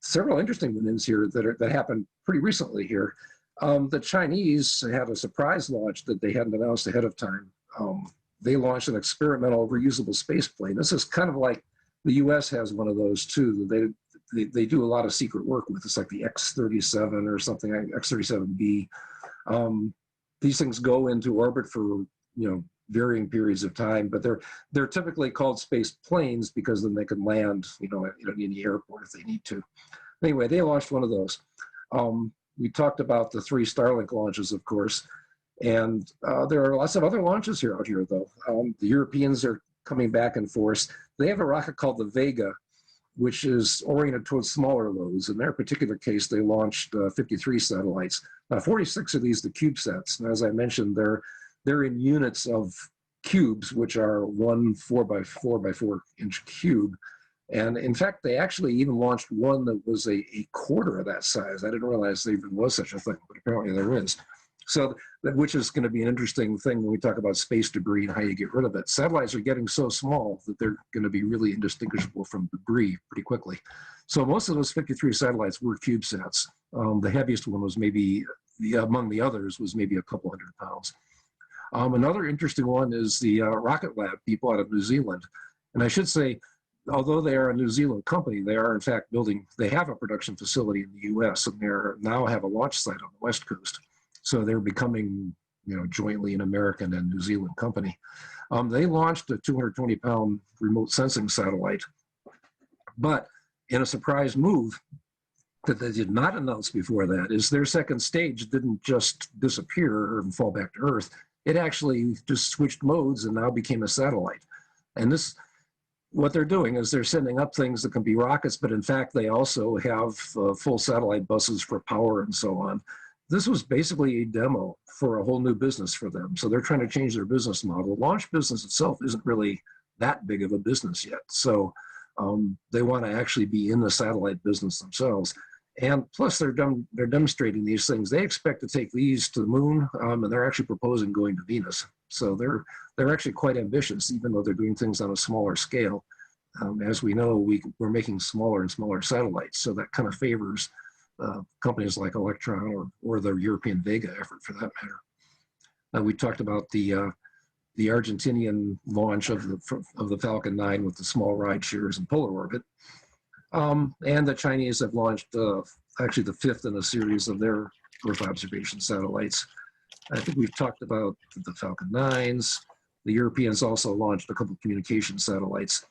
Several interesting wins here that happened pretty recently here. The Chinese had a surprise launch that they hadn't announced ahead of time. They launched an experimental reusable space plane. This is kind of like the U.S. has one of those too. They do a lot of secret work with. It's like the X-37 or something, X-37B. These things go into orbit for varying periods of time, but they're typically called space planes because then they can land at any airport if they need to. Anyway, they launched one of those. We talked about the 3 Starlink launches, of course, and there are lots of other launches out here though. The Europeans are coming back in force. They have a rocket called the Vega, which is oriented towards smaller loads. In their particular case, they launched 53 satellites. 46 of these, the CubeSats. And as I mentioned, they're in units of cubes, which are 1 4x4 inch cube. And in fact, they actually even launched one that was a quarter of that size. I didn't realize there even was such a thing, but apparently there is. So, which is going to be an interesting thing when we talk about space debris and how you get rid of it. Satellites are getting so small that they're going to be really indistinguishable from debris pretty quickly. So most of those 53 satellites were CubeSats. The heaviest one was maybe, among the others, was maybe a couple hundred pounds. Another interesting one is the Rocket Lab people out of New Zealand. And I should say, although they are a New Zealand company, they are in fact they have a production facility in the US, and they now have a launch site on the West Coast. So they're becoming, jointly an American and New Zealand company. They launched a 220-pound remote sensing satellite, but in a surprise move that they did not announce before that is their second stage didn't just disappear and fall back to Earth. It actually just switched modes and now became a satellite. And what they're doing is they're sending up things that can be rockets, but in fact, they also have full satellite buses for power and so on. This was basically a demo for a whole new business for them. So they're trying to change their business model. The launch business itself isn't really that big of a business yet. So they want to actually be in the satellite business themselves. And plus they're demonstrating these things. They expect to take these to the moon, and they're actually proposing going to Venus. So they're actually quite ambitious, even though they're doing things on a smaller scale. As we know, we're making smaller and smaller satellites. So that kind of favors companies like Electron or the European Vega effort for that matter. We talked about the Argentinian launch of the Falcon 9 with the small rideshares in polar orbit. And the Chinese have launched actually the 5th in a series of their Earth observation satellites. I think we've talked about the Falcon 9s. The Europeans also launched a couple of communication satellites.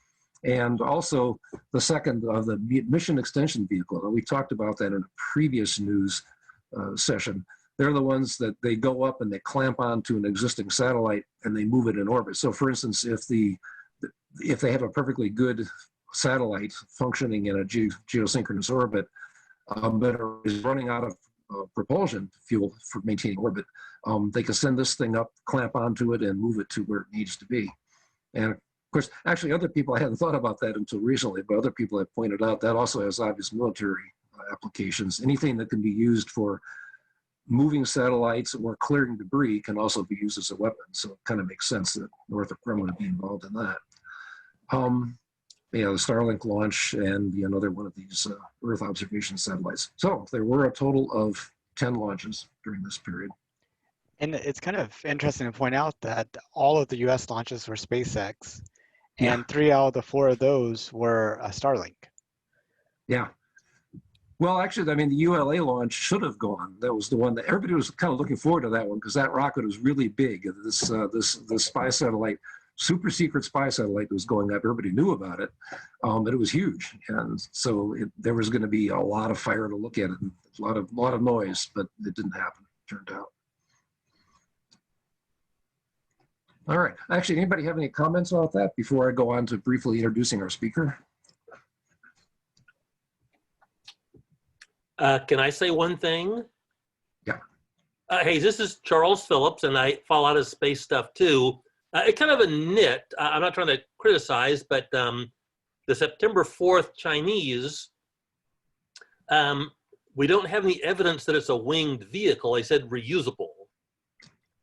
And also the second of the mission extension vehicle. And we talked about that in a previous news session. They're the ones that they go up and they clamp onto an existing satellite and they move it in orbit. So for instance, if they have a perfectly good satellite functioning in a geosynchronous orbit, but is running out of propulsion fuel for maintaining orbit, they can send this thing up, clamp onto it, and move it to where it needs to be. And of course, actually, other people, I hadn't thought about that until recently, but other people have pointed out that also has obvious military applications. Anything that can be used for moving satellites or clearing debris can also be used as a weapon. So it kind of makes sense that Northrop Grumman would be involved in that. The Starlink launch and another one of these Earth observation satellites. So there were a total of 10 launches during this period. And it's kind of interesting to point out that all of the US launches were SpaceX, and 3 out of the 4 of those were Starlink. Yeah. Well, actually, I mean, the ULA launch should have gone. That was the one that everybody was kind of looking forward to, that one, because that rocket was really big. This spy satellite, super secret spy satellite, was going up. Everybody knew about it, but it was huge, and so there was going to be a lot of fire to look at it, and a lot of noise, but it didn't happen. It turned out. All right. Actually, anybody have any comments about that before I go on to briefly introducing our speaker? Can I say one thing? Yeah. Hey, this is Charles Phillips, and I follow a lot of space stuff too. It's kind of a nit. I'm not trying to criticize, but the September 4th Chinese, we don't have any evidence that it's a winged vehicle. They said reusable.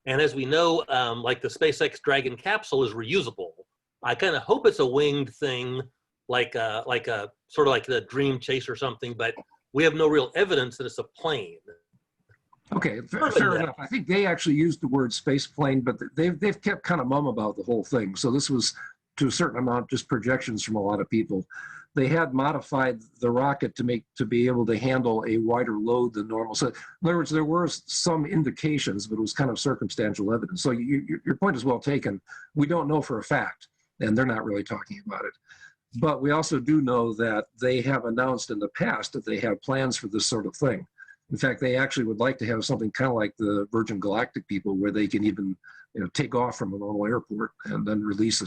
And as we know, like the SpaceX Dragon capsule is reusable. I kind of hope it's a winged thing, like a sort of like the Dream Chase or something, but we have no real evidence that it's a plane. Okay, fair enough. I think they actually used the word space plane, but they've kept kind of mum about the whole thing. So this was, to a certain amount, just projections from a lot of people. They had modified the rocket to be able to handle a wider load than normal. So in other words, there were some indications, but it was kind of circumstantial evidence. So your point is well taken. We don't know for a fact, and they're not really talking about it. But we also do know that they have announced in the past that they have plans for this sort of thing. In fact, they actually would like to have something kind of like the Virgin Galactic people, where they can even take off from a normal airport and then release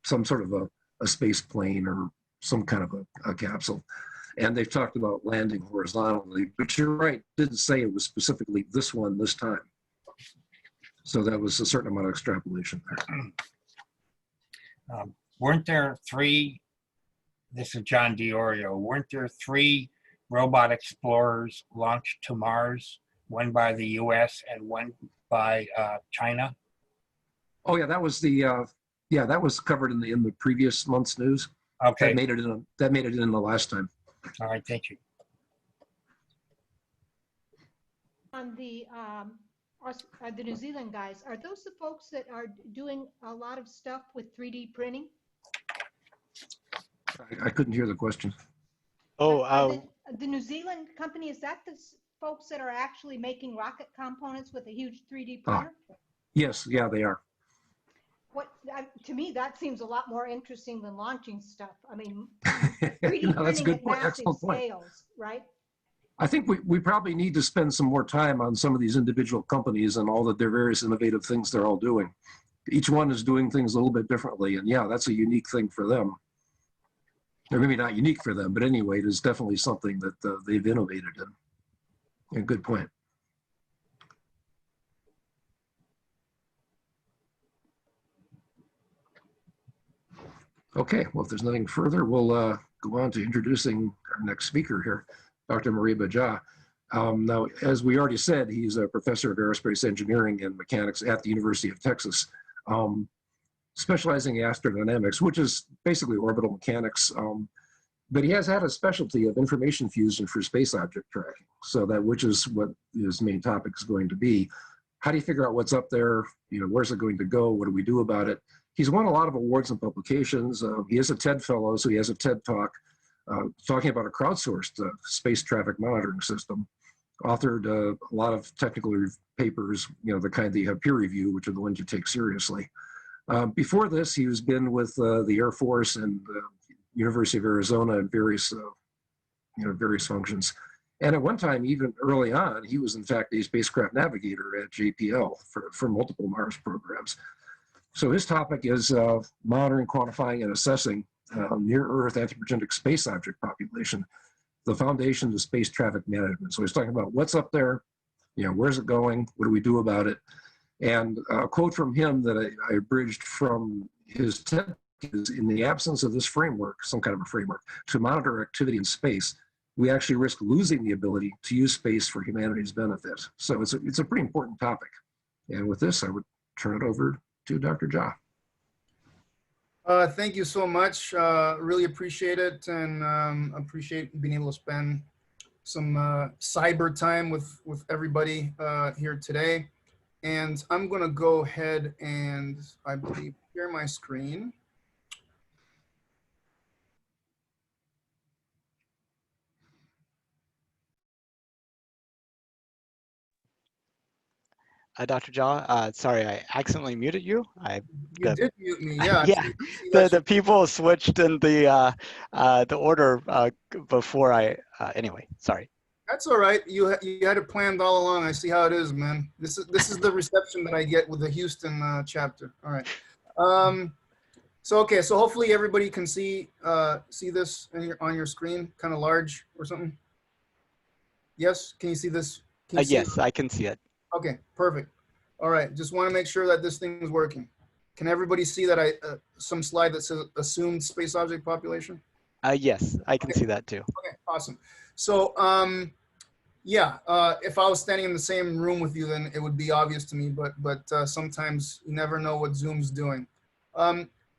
some sort of a space plane or some kind of a capsule. And they've talked about landing horizontally, but you're right, didn't say it was specifically this one this time. So that was a certain amount of extrapolation there. Weren't there three, this is John DiOrio, weren't there three robot explorers launched to Mars, one by the US and one by China? Oh yeah, that was that was covered in the previous month's news. Okay. That made it in the last time. All right, thank you. On the New Zealand guys, are those the folks that are doing a lot of stuff with 3D printing? I couldn't hear the question. Oh, the New Zealand company, is that the folks that are actually making rocket components with a huge 3D printer? Yes, yeah, they are. To me, that seems a lot more interesting than launching stuff. I mean, 3D that's a printing good at point. massive Excellent point. scales, right? I think we probably need to spend some more time on some of these individual companies and all of their various innovative things they're all doing. Each one is doing things a little bit differently, and yeah, that's a unique thing for them. Or maybe not unique for them, but anyway, it is definitely something that they've innovated in. Yeah, good point. Okay, well, if there's nothing further, we'll go on to introducing our next speaker here, Dr. Marie Barges. Now, as we already said, he's a professor of aerospace engineering and mechanics at the University of Texas, specializing in astrodynamics, which is basically orbital mechanics. But he has had a specialty of information fusion for space object tracking. So which is what his main topic is going to be. How do you figure out what's up there? Where's it going to go? What do we do about it? He's won a lot of awards and publications. He is a TED fellow, so he has a TED talk talking about a crowdsourced space traffic monitoring system. Authored a lot of technical papers, the kind that you have peer review, which are the ones you take seriously. Before this, he has been with the Air Force and the University of Arizona in various functions. And at one time, even early on, he was in fact a spacecraft navigator at JPL for multiple Mars programs. So his topic is monitoring, quantifying, and assessing near-Earth anthropogenic space object population, the foundation of space traffic management. So he's talking about what's up there, where's it going, what do we do about it? And a quote from him that I abridged from his TED is, in the absence of this framework, some kind of a framework, to monitor activity in space, we actually risk losing the ability to use space for humanity's benefit. So it's a pretty important topic. And with this, I would turn it over to Dr. Jha. Thank you so much. Really appreciate it, and appreciate being able to spend some cyber time with everybody here today. And I'm going to go ahead and, I believe, share my screen. Dr. Jha, sorry, I accidentally muted you. You did mute me, yeah. Yeah, the people switched in the order before anyway, sorry. That's all right. You had it planned all along. I see how it is, man. This is the reception that I get with the Houston chapter. All right. So okay. So hopefully everybody can see this on your screen, kind of large or something. Yes. Can you see this? Can you see Yes, I can see it. Okay. Perfect. All right. Just want to make sure that this thing is working. Can everybody see that some slide that says assumed space object population? Yes, I can see that too. Okay. Awesome. So yeah, if I was standing in the same room with you, then it would be obvious to me, but sometimes you never know what Zoom's doing.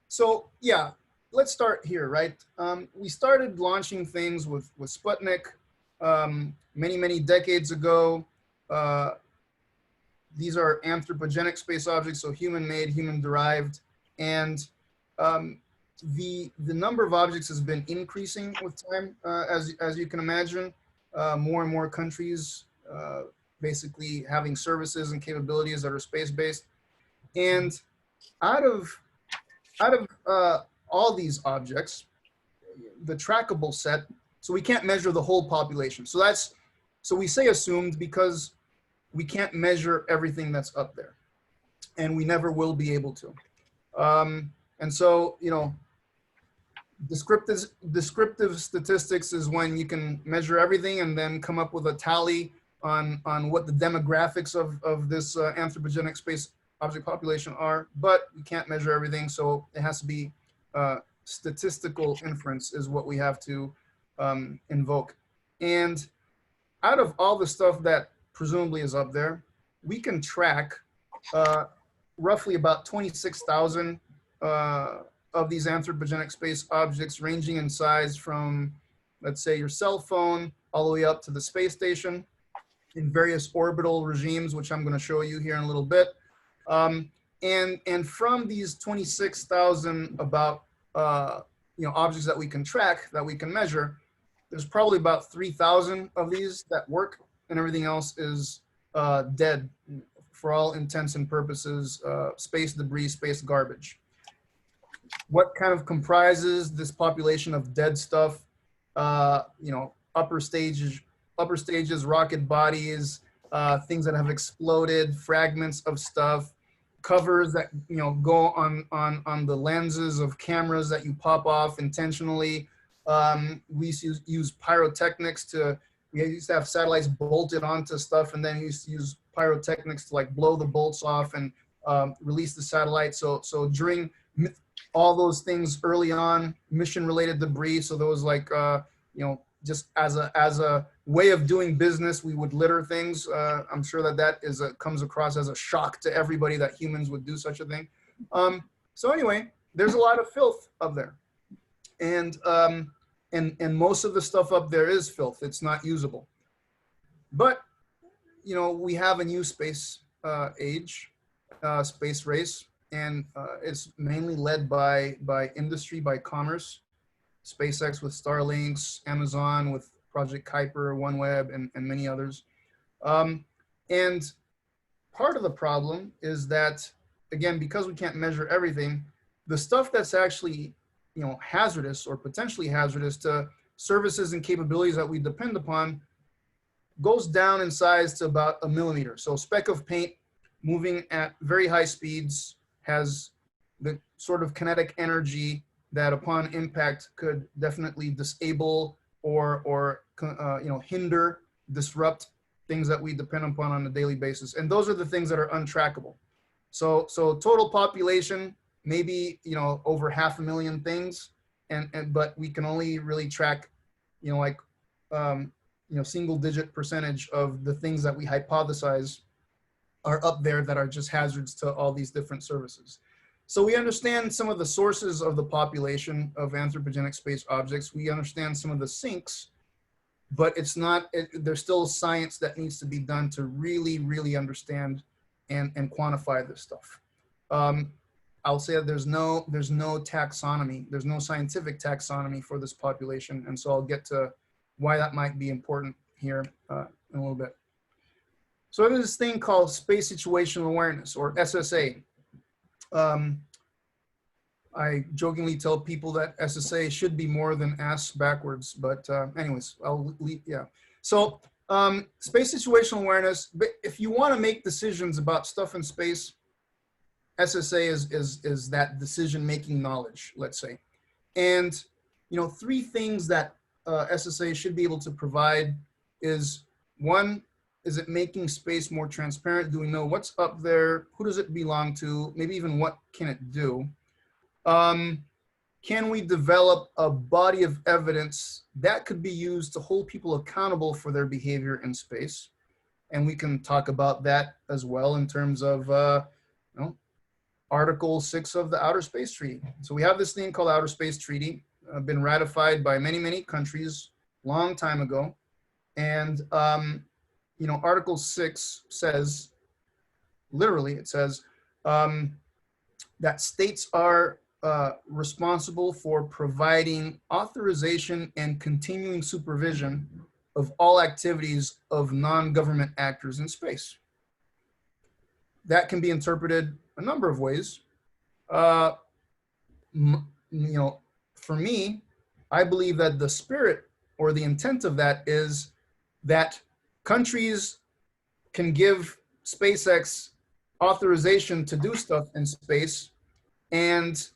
So yeah, let's start here, right? We started launching things with Sputnik many decades ago. These are anthropogenic space objects, so human-made, human-derived, and the number of objects has been increasing with time, as you can imagine. More and more countries basically having services and capabilities that are space-based. And out of all these objects, the trackable set, so we can't measure the whole population. So we say assumed because we can't measure everything that's up there, and we never will be able to. And so, you know, descriptive statistics is when you can measure everything and then come up with a tally on what the demographics of this anthropogenic space object population are, but we can't measure everything, so it has to be statistical inference is what we have to invoke. And out of all the stuff that presumably is up there, we can track roughly about 26,000 of these anthropogenic space objects, ranging in size from, let's say, your cell phone all the way up to the space station in various orbital regimes, which I'm going to show you here in a little bit. And from these 26,000 about you know, objects that we can track, that we can measure, there's probably about 3,000 of these that work, and everything else is dead for all intents and purposes, space debris, space garbage. What kind of comprises this population of dead stuff? You know, upper stages, rocket bodies, things that have exploded, fragments of stuff, covers that, you know, go on the lenses of cameras that you pop off intentionally. We used to use pyrotechnics we used to have satellites bolted onto stuff, and then we used to use pyrotechnics to like blow the bolts off and release the satellite. So during all those things early on, mission-related debris. So those like, you know, just as a way of doing business, we would litter things. I'm sure that comes across as a shock to everybody that humans would do such a thing. So anyway, there's a lot of filth up there, and most of the stuff up there is filth. It's not usable. But you know, we have a new space age, space race. And it's mainly led by industry, by commerce. SpaceX with Starlinks, Amazon with Project Kuiper, OneWeb, and many others. And part of the problem is that, again, because we can't measure everything, the stuff that's actually, you know, hazardous or potentially hazardous to services and capabilities that we depend upon goes down in size to about a millimeter. So a speck of paint moving at very high speeds has the sort of kinetic energy that upon impact could definitely disable or you know, hinder, disrupt things that we depend upon on a daily basis. And those are the things that are untrackable. So total population, maybe, you know, over 500,000 things, but we can only really track, you know, like you know, single-digit percentage of the things that we hypothesize are up there that are just hazards to all these different services. So we understand some of the sources of the population of anthropogenic space objects. We understand some of the sinks, but it's not, there's still science that needs to be done to really understand and quantify this stuff. I'll say that there's no taxonomy, there's no scientific taxonomy for this population. And so I'll get to why that might be important here in a little bit. So there's this thing called Space Situational Awareness, or SSA. I jokingly tell people that SSA should be more than ass backwards, but anyways, I'll leave, yeah. So Space situational awareness, but if you want to make decisions about stuff in space, SSA is that decision-making knowledge, let's say. And, you know, three things that SSA should be able to provide is, one, is it making space more transparent? Do we know what's up there? Who does it belong to? Maybe even what can it do? Can we develop a body of evidence that could be used to hold people accountable for their behavior in space? And we can talk about that as well in terms of, you know, Article 6 of the Outer Space Treaty. So we have this thing called Outer Space Treaty, been ratified by many, many countries long time ago. And, you know, Article 6 says, literally, it says that states are responsible for providing authorization and continuing supervision of all activities of non-government actors in space. That can be interpreted a number of ways. You know, for me, I believe that the spirit or the intent of that is that countries can give SpaceX authorization to do stuff in space, and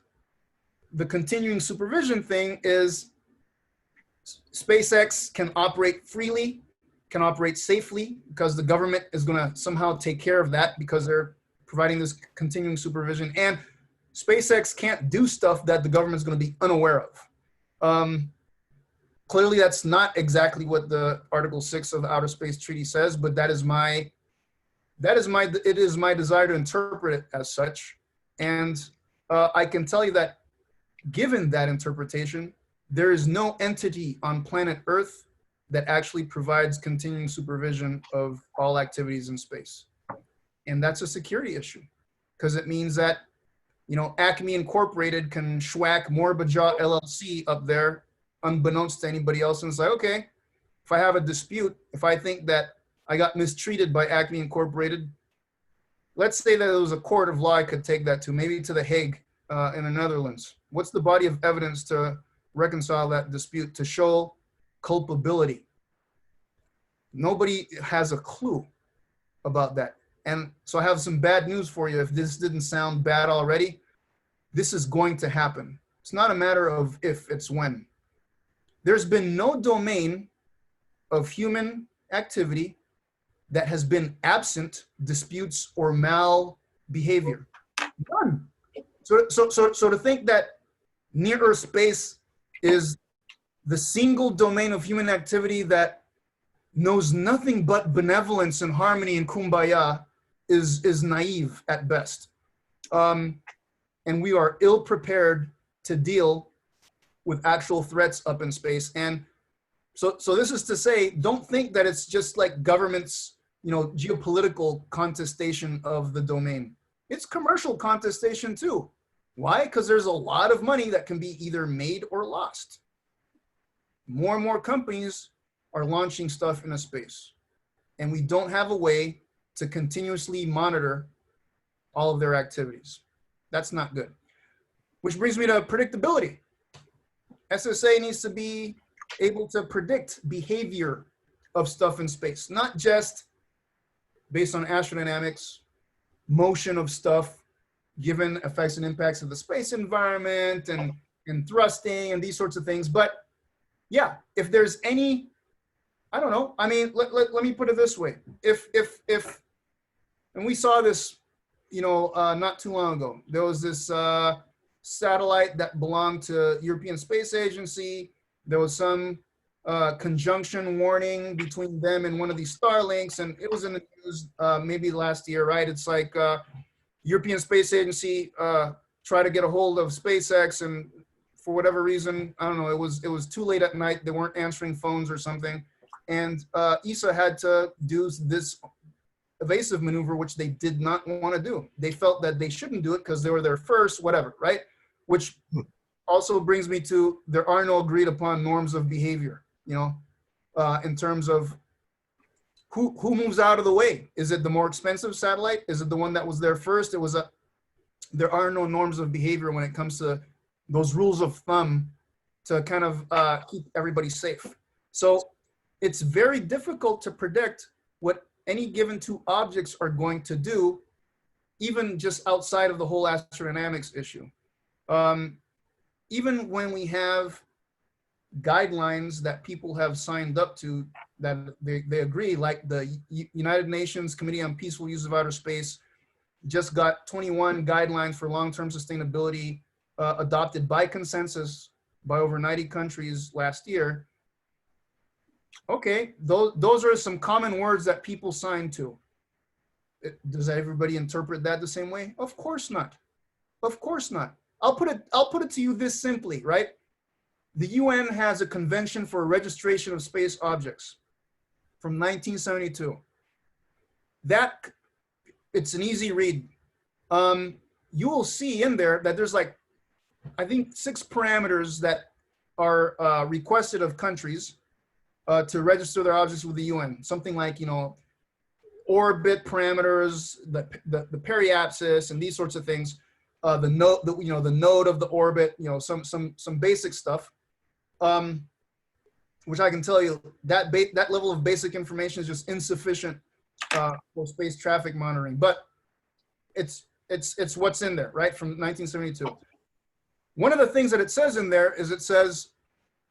the continuing supervision thing is SpaceX can operate freely, can operate safely, because the government is going to somehow take care of that because they're providing this continuing supervision. And SpaceX can't do stuff that the government's going to be unaware of. Clearly, that's not exactly what the Article 6 of the Outer Space Treaty says, but it is my desire to interpret it as such. And I can tell you that given that interpretation, there is no entity on planet Earth that actually provides continuing supervision of all activities in space. And that's a security issue, because it means that, you know, Acme Incorporated can schwack Morbaja LLC up there unbeknownst to anybody else and say, okay, if I have a dispute, if I think that I got mistreated by Acme Incorporated, let's say that there was a court of law I could take that to, maybe to The Hague in the Netherlands. What's the body of evidence to reconcile that dispute, to show culpability? Nobody has a clue about that. And so I have some bad news for you. If this didn't sound bad already, this is going to happen. It's not a matter of if, it's when. There's been no domain of human activity that has been absent disputes or mal behavior. None. So to think that near-Earth space is the single domain of human activity that knows nothing but benevolence and harmony and kumbaya is naive at best. And we are ill-prepared to deal with actual threats up in space. And so this is to say, don't think that it's just like government's, you know, geopolitical contestation of the domain. It's commercial contestation too. Why? Because there's a lot of money that can be either made or lost. More and more companies are launching stuff into space, and we don't have a way to continuously monitor all of their activities. That's not good. Which brings me to predictability. SSA needs to be able to predict behavior of stuff in space, not just based on astrodynamics, motion of stuff, given effects and impacts of the space environment and thrusting and these sorts of things. But yeah, if there's any, I don't know, I mean, let me put it this way. If and we saw this, you know, not too long ago, there was this satellite that belonged to European Space Agency. There was some conjunction warning between them and one of these Starlinks, and it was in the news maybe last year, right? It's like European Space Agency tried to get a hold of SpaceX, and for whatever reason, I don't know, it was too late at night. They weren't answering phones or something, and ESA had to do this evasive maneuver, which they did not want to do. They felt that they shouldn't do it because they were there first, whatever, right? Which also brings me to, there are no agreed upon norms of behavior, you know, in terms of who moves out of the way. Is it the more expensive satellite? Is it the one that was there first? There are no norms of behavior when it comes to those rules of thumb to kind of keep everybody safe. So it's very difficult to predict what any given two objects are going to do, even just outside of the whole astrodynamics issue. Even when we have guidelines that people have signed up to, that they agree, like the United Nations Committee on Peaceful Use of Outer Space just got 21 guidelines for long-term sustainability adopted by consensus by over 90 countries last year. Okay, those are some common words that people sign to. Does everybody interpret that the same way? Of course not. Of course not. I'll put it to you this simply, right? The UN has a convention for registration of space objects from 1972. That, it's an easy read. You will see in there that there's like, I think 6 parameters that are requested of countries to register their objects with the UN. Something like, you know, orbit parameters, the periapsis, and these sorts of things. The node of the orbit, you know, some basic stuff. Which I can tell you that that level of basic information is just insufficient for space traffic monitoring. But it's what's in there, right, from 1972. One of the things that it says in there is it says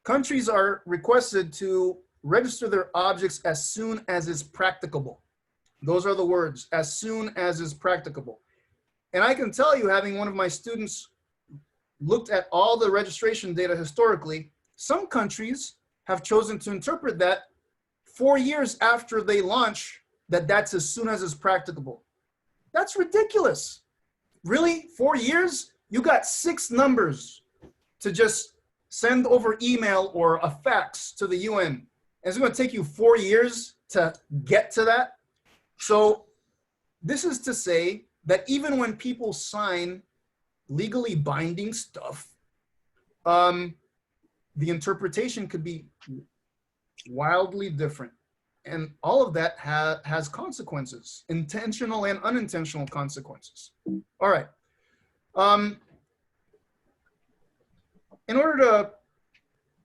countries are requested to register their objects as soon as is practicable. Those are the words, as soon as is practicable. And I can tell you, having one of my students looked at all the registration data historically, some countries have chosen to interpret that 4 years after they launch, that's as soon as is practicable. That's ridiculous. Really? 4 years? You got 6 numbers to just send over email or a fax to the UN. And it's going to take you 4 years to get to that. So this is to say that even when people sign legally binding stuff, the interpretation could be wildly different. And all of that has consequences, intentional and unintentional consequences. All right. In order to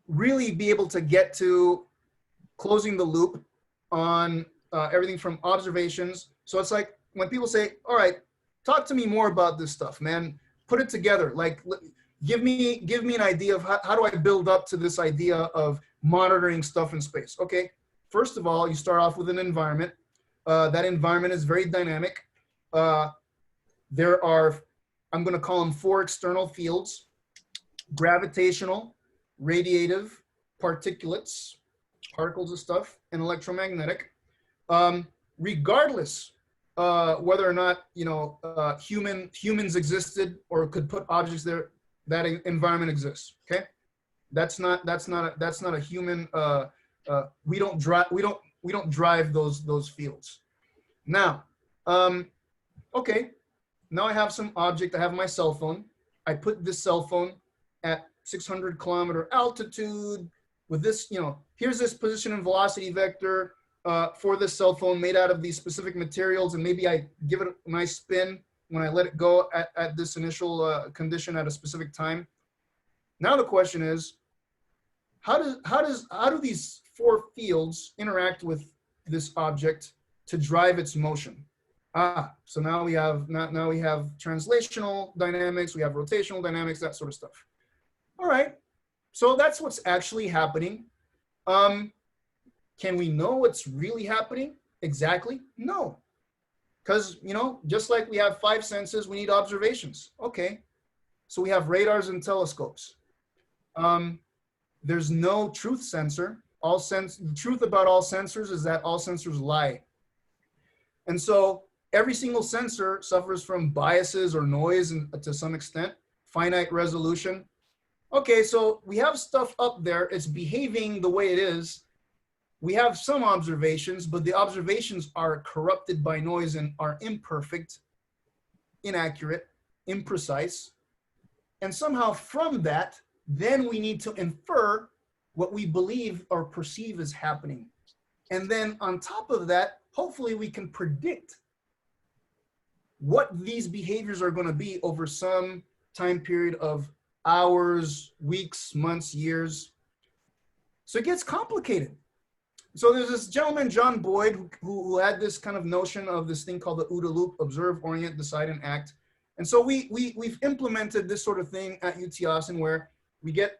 really be able to get to closing the loop on everything from observations. So it's like when people say, all right, talk to me more about this stuff, man. Put it together. Like, give me an idea of how do I build up to this idea of monitoring stuff in space. Okay, first of all, you start off with an environment. That environment is very dynamic. There are, I'm going to call them 4 external fields: gravitational, radiative, particulates, particles of stuff, and electromagnetic. Regardless whether or not, you know, humans existed or could put objects there, that environment exists. Okay, that's not a human. We don't drive those fields. Now, okay, now I have some object. I have my cell phone. I put this cell phone at 600-kilometer altitude with this. You know, here's this position and velocity vector for this cell phone made out of these specific materials, and maybe I give it a nice spin when I let it go at this initial condition at a specific time. Now the question is, how do these 4 fields interact with this object to drive its motion? So now we have translational dynamics, we have rotational dynamics, that sort of stuff. All right, so that's what's actually happening. Can we know what's really happening exactly? No. Because, you know, just like we have 5 senses, we need observations. Okay, so we have radars and telescopes. There's no truth sensor. The truth about all sensors is that all sensors lie. And so every single sensor suffers from biases or noise to some extent, finite resolution. Okay, so we have stuff up there. It's behaving the way it is. We have some observations, but the observations are corrupted by noise and are imperfect, inaccurate, imprecise. And somehow from that, then we need to infer what we believe or perceive is happening. And then on top of that, hopefully we can predict what these behaviors are going to be over some time period of hours, weeks, months, years. So it gets complicated. So there's this gentleman, John Boyd, who had this kind of notion of this thing called the OODA loop: observe, orient, decide, and act. And so we've implemented this sort of thing at UT Austin, where we get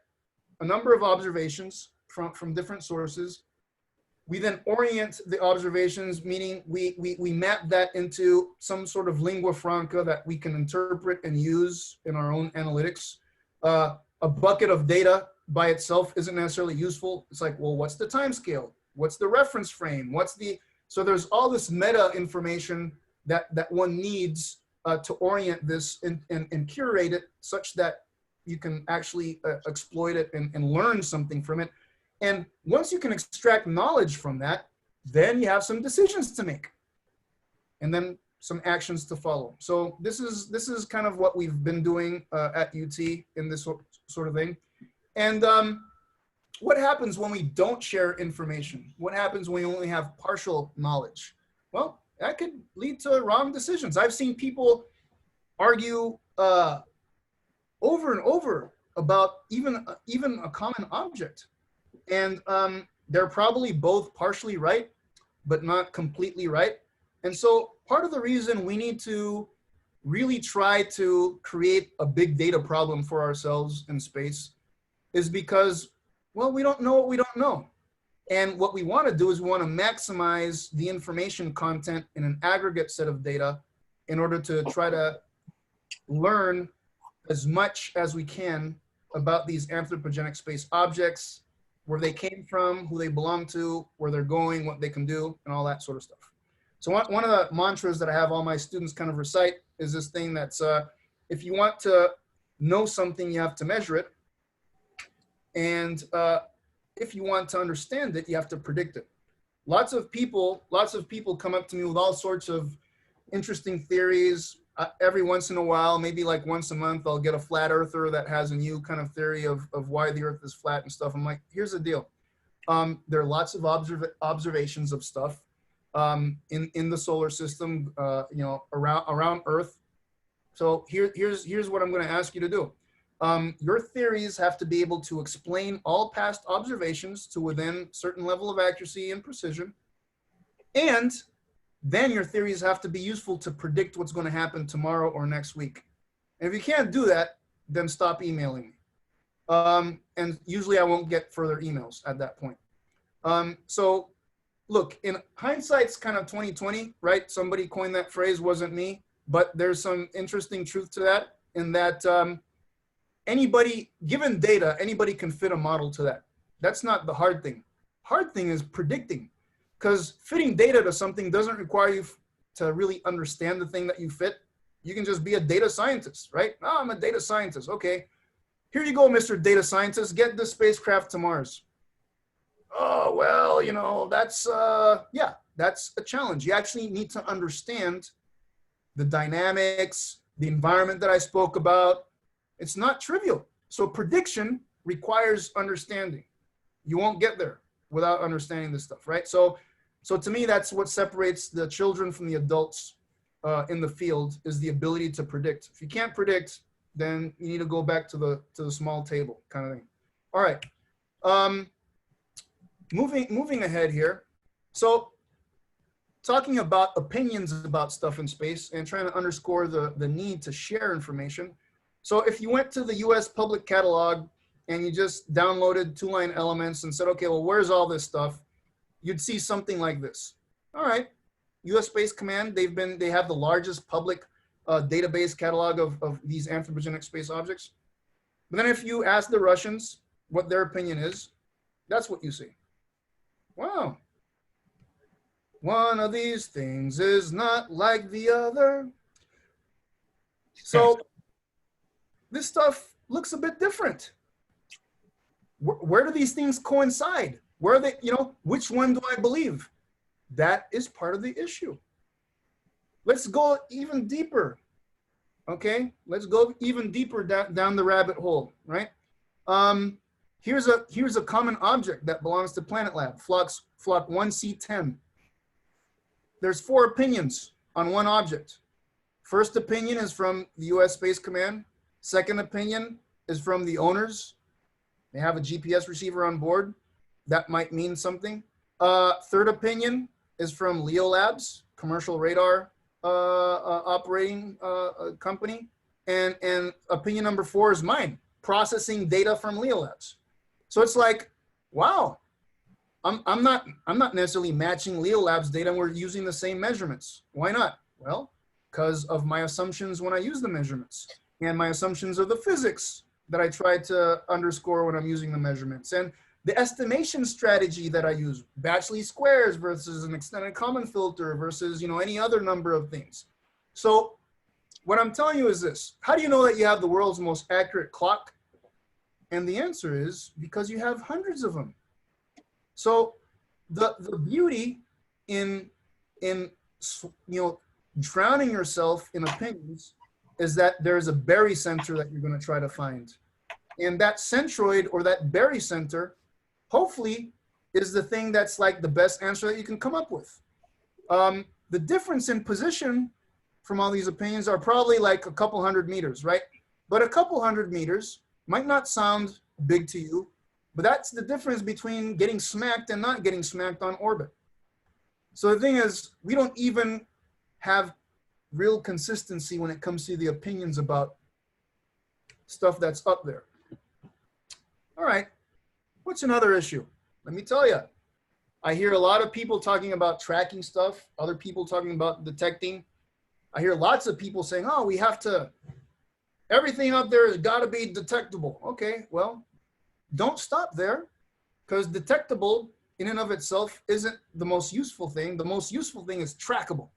a number of observations from different sources. We then orient the observations, meaning we map that into some sort of lingua franca that we can interpret and use in our own analytics. A bucket of data by itself isn't necessarily useful. It's like, well, what's the time scale? What's the reference frame? So there's all this meta information that one needs to orient this and curate it such that you can actually exploit it and learn something from it. And once you can extract knowledge from that, then you have some decisions to make and then some actions to follow. So this is kind of what we've been doing at UT in this sort of thing. And what happens when we don't share information? What happens when we only have partial knowledge? Well, that could lead to wrong decisions. I've seen people argue over and over about even a common object. And they're probably both partially right, but not completely right. And so part of the reason we need to really try to create a big data problem for ourselves in space is because, well, we don't know what we don't know. And what we want to do is we want to maximize the information content in an aggregate set of data in order to try to learn as much as we can about these anthropogenic space objects, where they came from, who they belong to, where they're going, what they can do, and all that sort of stuff. So one of the mantras that I have all my students kind of recite is this thing that's, if you want to know something, you have to measure it. And if you want to understand it, you have to predict it. Lots of people come up to me with all sorts of interesting theories. Every once in a while, maybe like once a month, I'll get a flat earther that has a new kind of theory of why the earth is flat and stuff. I'm like, here's the deal. There are lots of observations of stuff in the solar system, you know, around Earth. So here's what I'm going to ask you to do. Your theories have to be able to explain all past observations to within certain level of accuracy and precision. And then your theories have to be useful to predict what's going to happen tomorrow or next week. And if you can't do that, then stop emailing me. And usually I won't get further emails at that point. So look, in hindsight's kind of 2020, right? Somebody coined that phrase, wasn't me, but there's some interesting truth to that, in that anybody, given data, anybody can fit a model to that. That's not the hard thing. Hard thing is predicting. Because fitting data to something doesn't require you to really understand the thing that you fit. You can just be a data scientist, right? Oh, I'm a data scientist. Okay, here you go, Mr. Data Scientist. Get the spacecraft to Mars. Oh, well, you know, that's, yeah, that's a challenge. You actually need to understand the dynamics, the environment that I spoke about. It's not trivial. So prediction requires understanding. You won't get there without understanding this stuff, right? So to me, that's what separates the children from the adults in the field, is the ability to predict. If you can't predict, then you need to go back to the small table kind of thing. All right, moving ahead here. So talking about opinions about stuff in space and trying to underscore the need to share information. So if you went to the US public catalog and you just downloaded two-line elements and said, okay, well, where's all this stuff? You'd see something like this. All right, US Space Command, they have the largest public database catalog of these anthropogenic space objects. But then if you ask the Russians what their opinion is, that's what you see. Wow. One of these things is not like the other. So this stuff looks a bit different. Where do these things coincide? Where are they, you know, which one do I believe? That is part of the issue. Let's go even deeper. Okay, let's go even deeper down the rabbit hole, right? Here's a common object that belongs to Planet Lab, Flock 1C10. There's 4 opinions on one object. First opinion is from the US Space Command. Second opinion is from the owners. They have a GPS receiver on board. That might mean something. Third opinion is from Leo Labs, commercial radar operating company. And opinion number 4 is mine, processing data from Leo Labs. So it's like, wow, I'm not necessarily matching Leo Labs data and we're using the same measurements. Why not? Well, because of my assumptions when I use the measurements and my assumptions of the physics that I try to underscore when I'm using the measurements, and the estimation strategy that I use, batch least squares versus an extended common filter versus, you know, any other number of things. So what I'm telling you is this: how do you know that you have the world's most accurate clock? And the answer is because you have hundreds of them. So the beauty in drowning yourself in opinions is that there's a barycenter that you're going to try to find. And that centroid or that barycenter, hopefully, is the thing that's like the best answer that you can come up with. The difference in position from all these opinions are probably like a couple hundred meters, right? But a couple hundred meters might not sound big to you, but that's the difference between getting smacked and not getting smacked on orbit. So the thing is, we don't even have real consistency when it comes to the opinions about stuff that's up there. All right, what's another issue? Let me tell you. I hear a lot of people talking about tracking stuff, other people talking about detecting. I hear lots of people saying, oh, we have to, everything up there has got to be detectable. Okay, well, don't stop there, because detectable in and of itself isn't the most useful thing. The most useful thing is trackable.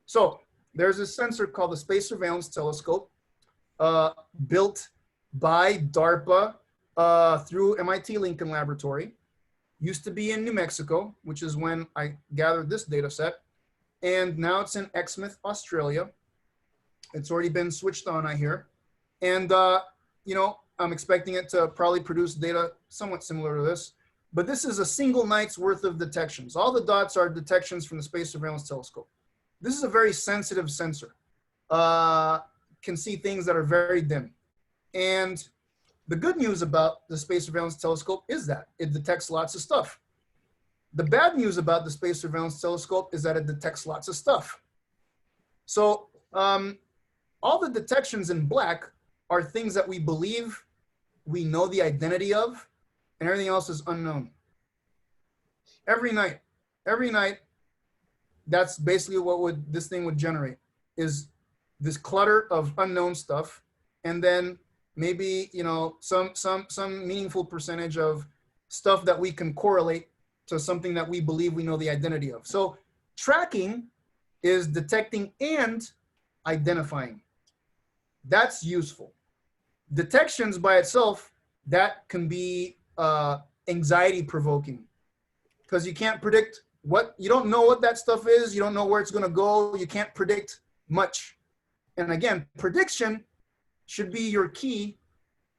So there's a sensor called the Space Surveillance Telescope, built by DARPA through MIT Lincoln Laboratory. Used to be in New Mexico, which is when I gathered this data set. And now it's in Exmouth, Australia. It's already been switched on, I hear. And, you know, I'm expecting it to probably produce data somewhat similar to this. But this is a single night's worth of detections. All the dots are detections from the Space Surveillance Telescope. This is a very sensitive sensor. Can see things that are very dim. And the good news about the Space Surveillance Telescope is that it detects lots of stuff. The bad news about the Space Surveillance Telescope is that it detects lots of stuff. So all the detections in black are things that we believe we know the identity of, and everything else is unknown. Every night, that's basically what this thing would generate, is this clutter of unknown stuff, and then maybe, you know, some meaningful percentage of stuff that we can correlate to something that we believe we know the identity of. So tracking is detecting and identifying. That's useful. Detections by itself, that can be anxiety provoking, because you can't predict you don't know what that stuff is. You don't know where it's going to go. You can't predict much. And again, prediction should be your key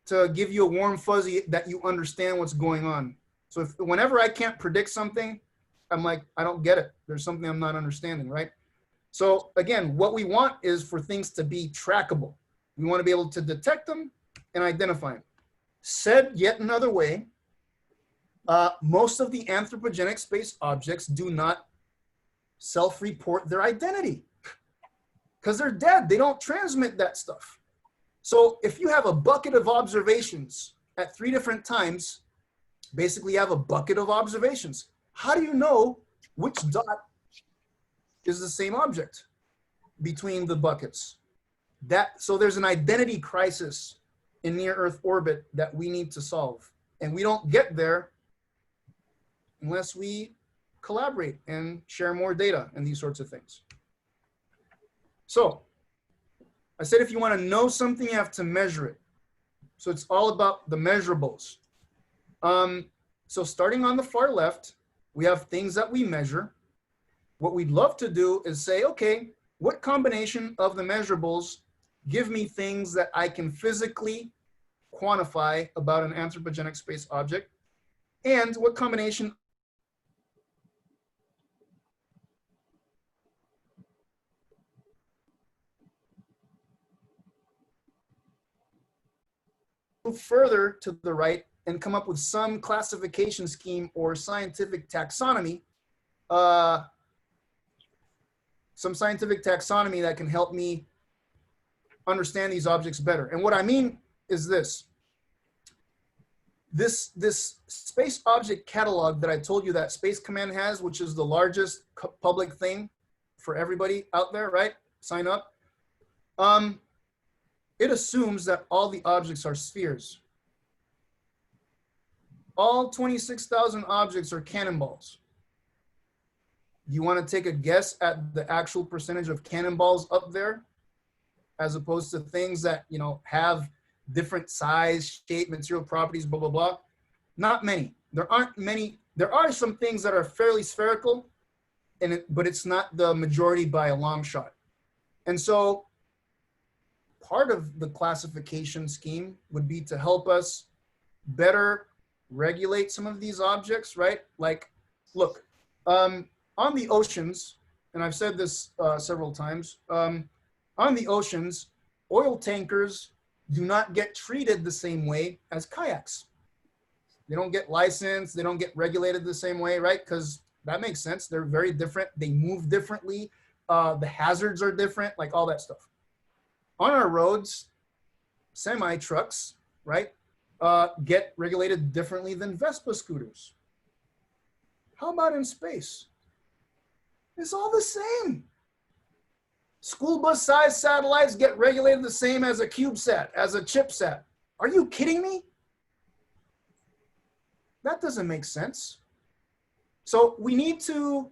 to give you a warm fuzzy that you understand what's going on. So whenever I can't predict something, I'm like, I don't get it. There's something I'm not understanding, right? So again, what we want is for things to be trackable. We want to be able to detect them and identify them. Said yet another way, most of the anthropogenic space objects do not self-report their identity because they're dead. They don't transmit that stuff. So if you have a bucket of observations at 3 different times, basically you have a bucket of observations. How do you know which dot is the same object between the buckets? So there's an identity crisis in near Earth orbit that we need to solve. And we don't get there unless we collaborate and share more data and these sorts of things. So I said, if you want to know something, you have to measure it. So it's all about the measurables. So starting on the far left, we have things that we measure. What we'd love to do is say, okay, what combination of the measurables give me things that I can physically quantify about an anthropogenic space object? And what combination move further to the right and come up with some classification scheme or scientific taxonomy, that can help me understand these objects better. And what I mean is this space object catalog that I told you that Space Command has, which is the largest public thing for everybody out there, right? Sign up. It assumes that all the objects are spheres. All 26,000 objects are cannonballs. You want to take a guess at the actual percentage of cannonballs up there, as opposed to things that, you know, have different size, shape, material properties, blah, blah, blah? Not many. There aren't many. There are some things that are fairly spherical, but it's not the majority by a long shot. And so part of the classification scheme would be to help us better regulate some of these objects, right? Like, look, on the oceans, and I've said this several times, on the oceans, oil tankers do not get treated the same way as kayaks. They don't get licensed, they don't get regulated the same way, right? Because that makes sense. They're very different. They move differently. The hazards are different, like all that stuff. On our roads, semi-trucks, right, get regulated differently than Vespa scooters. How about in space? It's all the same. School bus size satellites get regulated the same as a CubeSat, as a chipsat. Are you kidding me? That doesn't make sense. So we need to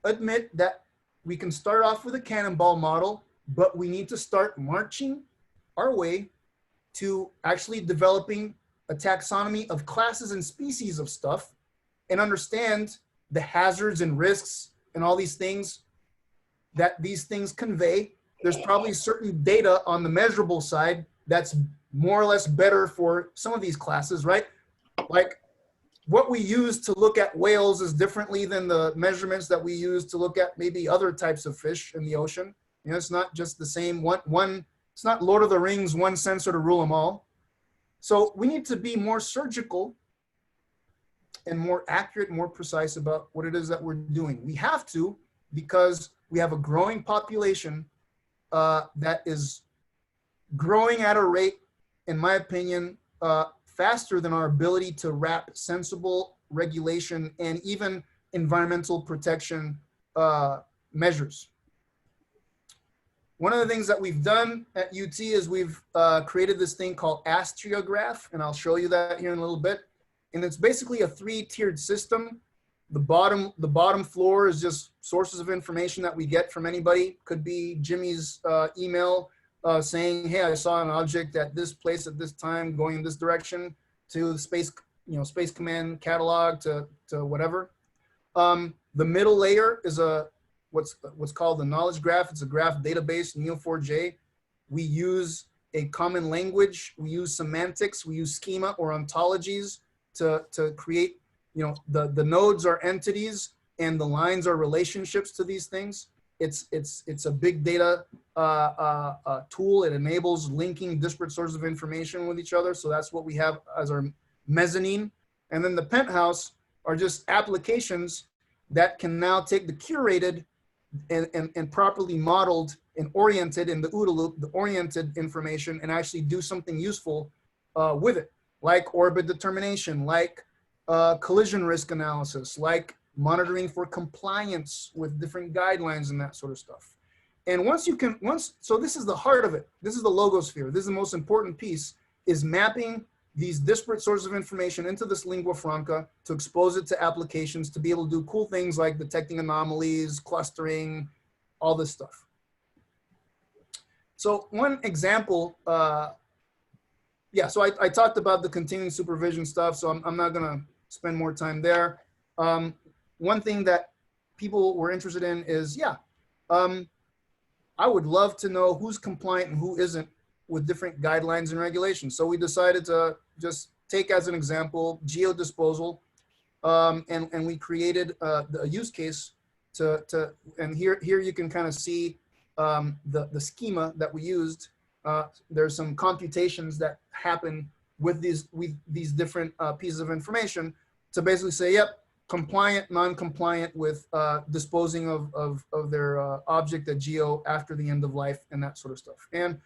admit that we can start off with a cannonball model, but we need to start marching our way to actually developing a taxonomy of classes and species of stuff and understand the hazards and risks and all these things that these things convey. There's probably certain data on the measurable side that's more or less better for some of these classes, right? Like what we use to look at whales is differently than the measurements that we use to look at maybe other types of fish in the ocean. You know, it's not just the same one, it's not Lord of the Rings, one sensor to rule them all. So we need to be more surgical and more accurate, more precise about what it is that we're doing. We have to, because we have a growing population that is growing at a rate, in my opinion, faster than our ability to wrap sensible regulation and even environmental protection measures. One of the things that we've done at UT is we've created this thing called Astriograph, and I'll show you that here in a little bit. And it's basically a 3-tiered system. The bottom floor is just sources of information that we get from anybody. Could be Jimmy's email saying, hey, I saw an object at this place at this time going in this direction, to the Space Command catalog, to whatever. The middle layer is what's called the knowledge graph. It's a graph database, Neo4j. We use a common language. We use semantics. We use schema or ontologies to create, you know, the nodes are entities and the lines are relationships to these things. It's a big data tool. It enables linking disparate sources of information with each other. So that's what we have as our mezzanine. And then the penthouse are just applications that can now take the curated and properly modeled and oriented in the OODA loop, the oriented information, and actually do something useful with it, like orbit determination, like collision risk analysis, like monitoring for compliance with different guidelines and that sort of stuff. And so this is the heart of it. This is the logosphere. This is the most important piece, is mapping these disparate sources of information into this lingua franca to expose it to applications to be able to do cool things like detecting anomalies, clustering, all this stuff. So one example, yeah, so I talked about the continuing supervision stuff, so I'm not gonna spend more time there. One thing that people were interested in is, yeah, I would love to know who's compliant and who isn't with different guidelines and regulations. So we decided to just take as an example geodisposal, and we created a use case and here you can kind of see the schema that we used. There's some computations that happen with these different pieces of information to basically say, yep, compliant, non-compliant with disposing of their object at GEO after the end of life and that sort of stuff. And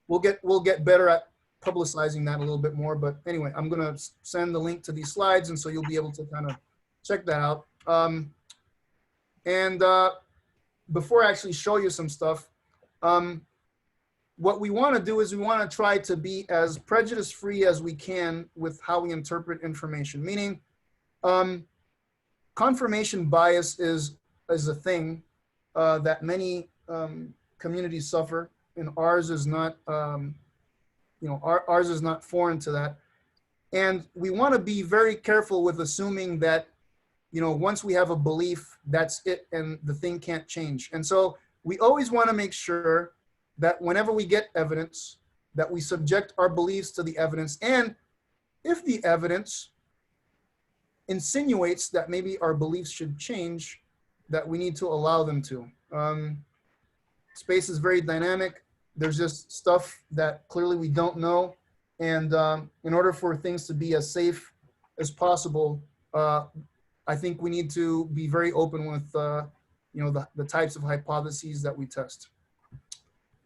we'll get better at publicizing that a little bit more. But anyway, I'm gonna send the link to these slides, and so you'll be able to kind of check that out. Before I actually show you some stuff, what we want to do is we want to try to be as prejudice-free as we can with how we interpret information. Meaning, confirmation bias is a thing that many communities suffer, and ours is not. Ours is not foreign to that. And we want to be very careful with assuming that, once we have a belief, that's it, and the thing can't change. And so we always want to make sure that whenever we get evidence, that we subject our beliefs to the evidence. And if the evidence insinuates that maybe our beliefs should change, that we need to allow them to. Space is very dynamic. There's just stuff that clearly we don't know. And in order for things to be as safe as possible, I think we need to be very open with the types of hypotheses that we test.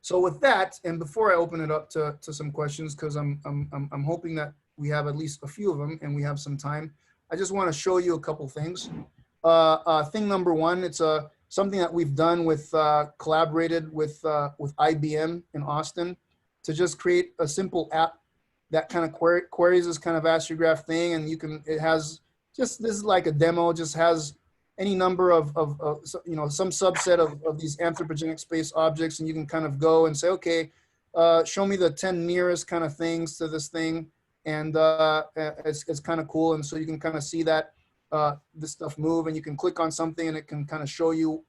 So with that, and before I open it up to some questions, because I'm hoping that we have at least a few of them and we have some time, I just want to show you a couple things. Thing number one, it's something that we've done with collaborated with IBM in Austin to just create a simple app that kind of queries this kind of astrograph thing, and it has just, this is like a demo, just has any number of some subset of these anthropogenic space objects, and you can kind of go and say, okay, show me the 10 nearest kind of things to this thing, and it's kind of cool. And so you can kind of see that this stuff move, and you can click on something and it can kind of show you,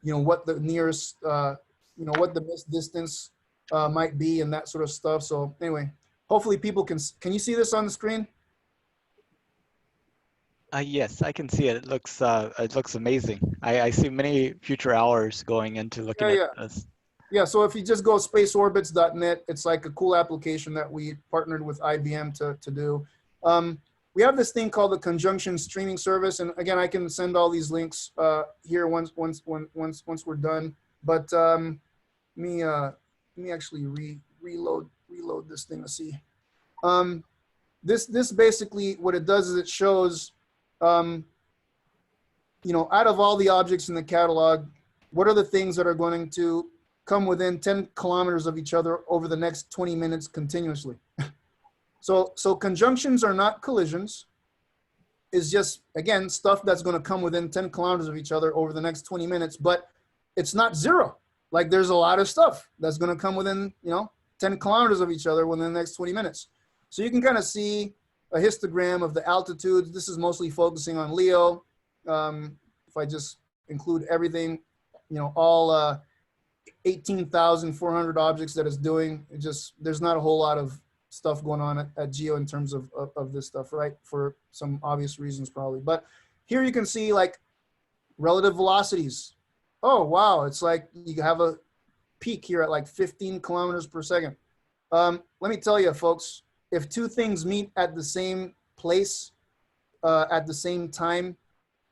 what the nearest, what the best distance might be and that sort of stuff. So anyway, hopefully people can you see this on the screen? Yes, I can see it. It looks amazing. I see many future hours going into looking at this. Yeah, so if you just go spaceorbits.net, it's like a cool application that we partnered with IBM to do. We have this thing called the Conjunction Streaming Service, and again, I can send all these links here once we're done. But let me actually reload this thing to see. This basically what it does is it shows, out of all the objects in the catalog, what are the things that are going to come within 10 kilometers of each other over the next 20 minutes continuously. So conjunctions are not collisions. It's just, again, stuff that's going to come within 10 kilometers of each other over the next 20 minutes, but it's not zero. Like there's a lot of stuff that's going to come within, 10 kilometers of each other within the next 20 minutes. So you can kind of see a histogram of the altitudes. This is mostly focusing on Leo. If I just include everything, all 18,400 objects that it's doing, there's not a whole lot of stuff going on at GEO in terms of this stuff, right? For some obvious reasons probably. But here you can see like relative velocities. Oh, wow. It's like you have a peak here at like 15 kilometers per second. Let me tell you, folks, if two things meet at the same place at the same time,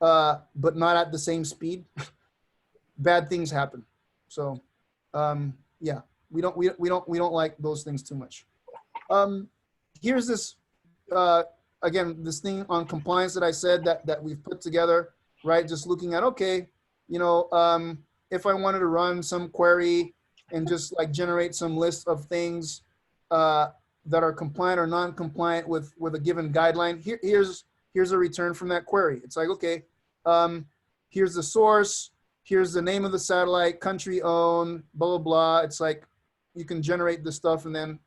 but not at the same speed, bad things happen. So yeah, we don't like those things too much. Here's this, again, this thing on compliance that I said that we've put together, right? Just looking at, okay, if I wanted to run some query and just like generate some list of things that are compliant or non-compliant with a given guideline, here's a return from that query. It's like, okay, here's the source, here's the name of the satellite, country owned, blah, blah, blah. It's like you can generate this stuff, and then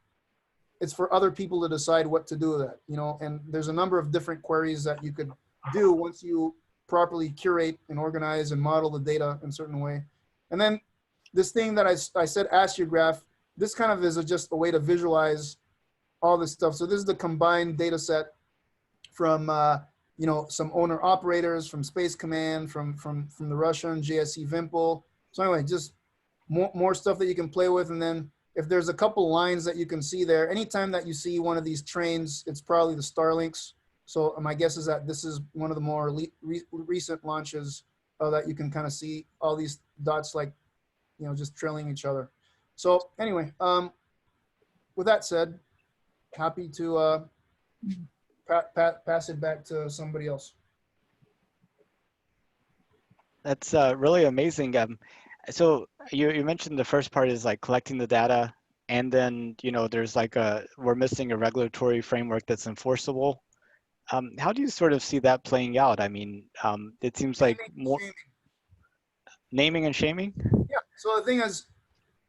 it's for other people to decide what to do with that, and there's a number of different queries that you could do once you properly curate and organize and model the data in a certain way. And then this thing that I said, astrograph, this kind of is just a way to visualize all this stuff. So this is the combined data set from, some owner operators, from Space Command, from the Russian JSC Vimpel. So anyway, just more stuff that you can play with. And then if there's a couple lines that you can see there, anytime that you see one of these trains, it's probably the Starlinks. So my guess is that this is one of the more recent launches that you can kind of see all these dots like, you know, just trailing each other. So anyway, with that said, happy to pass it back to somebody else. That's really amazing. So you mentioned the first part is like collecting the data, and then, you know, there's like we're missing a regulatory framework that's enforceable. How do you sort of see that playing out? I mean, it seems like more naming and shaming. Yeah. So the thing is,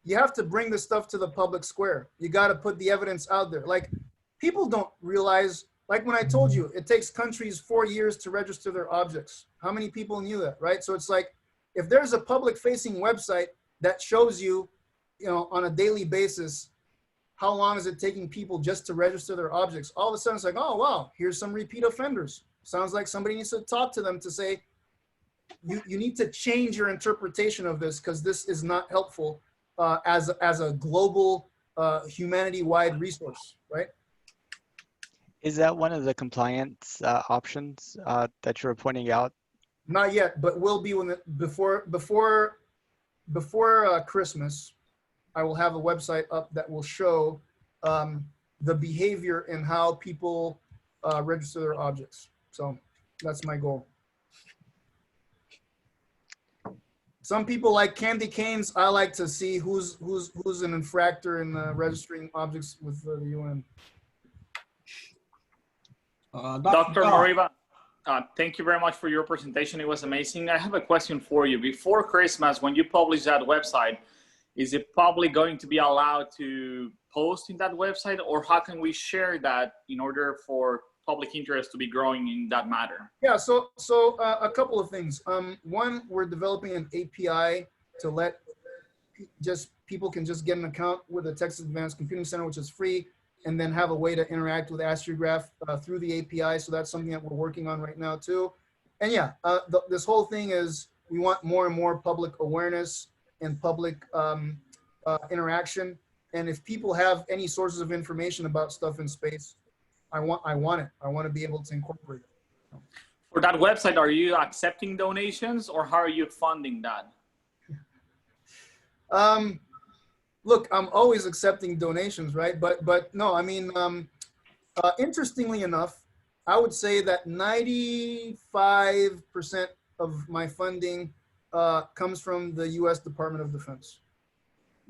you have to bring this stuff to the public square. You got to put the evidence out there. Like, people don't realize, like when I told you, it takes countries 4 years to register their objects. How many people knew that, right? So it's like, if there's a public facing website that shows you, you know, on a daily basis, how long is it taking people just to register their objects? All of a sudden it's like, oh, wow, here's some repeat offenders. Sounds like somebody needs to talk to them to say, you need to change your interpretation of this, because this is not helpful as a global humanity-wide resource, right? Is that one of the compliance options that you were pointing out? Not yet, but will be when before Christmas. I will have a website up that will show the behavior and how people register their objects. So that's my goal. Some people like candy canes. I like to see who's an infractor in registering objects with the UN. Dr. Moriba, thank you very much for your presentation. It was amazing. I have a question for you. Before Christmas, when you publish that website, is it probably going to be allowed to post in that website, or how can we share that in order for public interest to be growing in that matter? Yeah, so a couple of things. One, we're developing an API to let people can just get an account with the Texas Advanced Computing Center, which is free, and then have a way to interact with AstroGraph through the API. So that's something that we're working on right now too. And yeah, this whole thing is, we want more and more public awareness and public interaction. And if people have any sources of information about stuff in space, I want it. I want to be able to incorporate it. For that website, are you accepting donations, or how are you funding that? Look, I'm always accepting donations, right? But no, I mean, interestingly enough, I would say that 95% of my funding comes from the U.S. Department of Defense.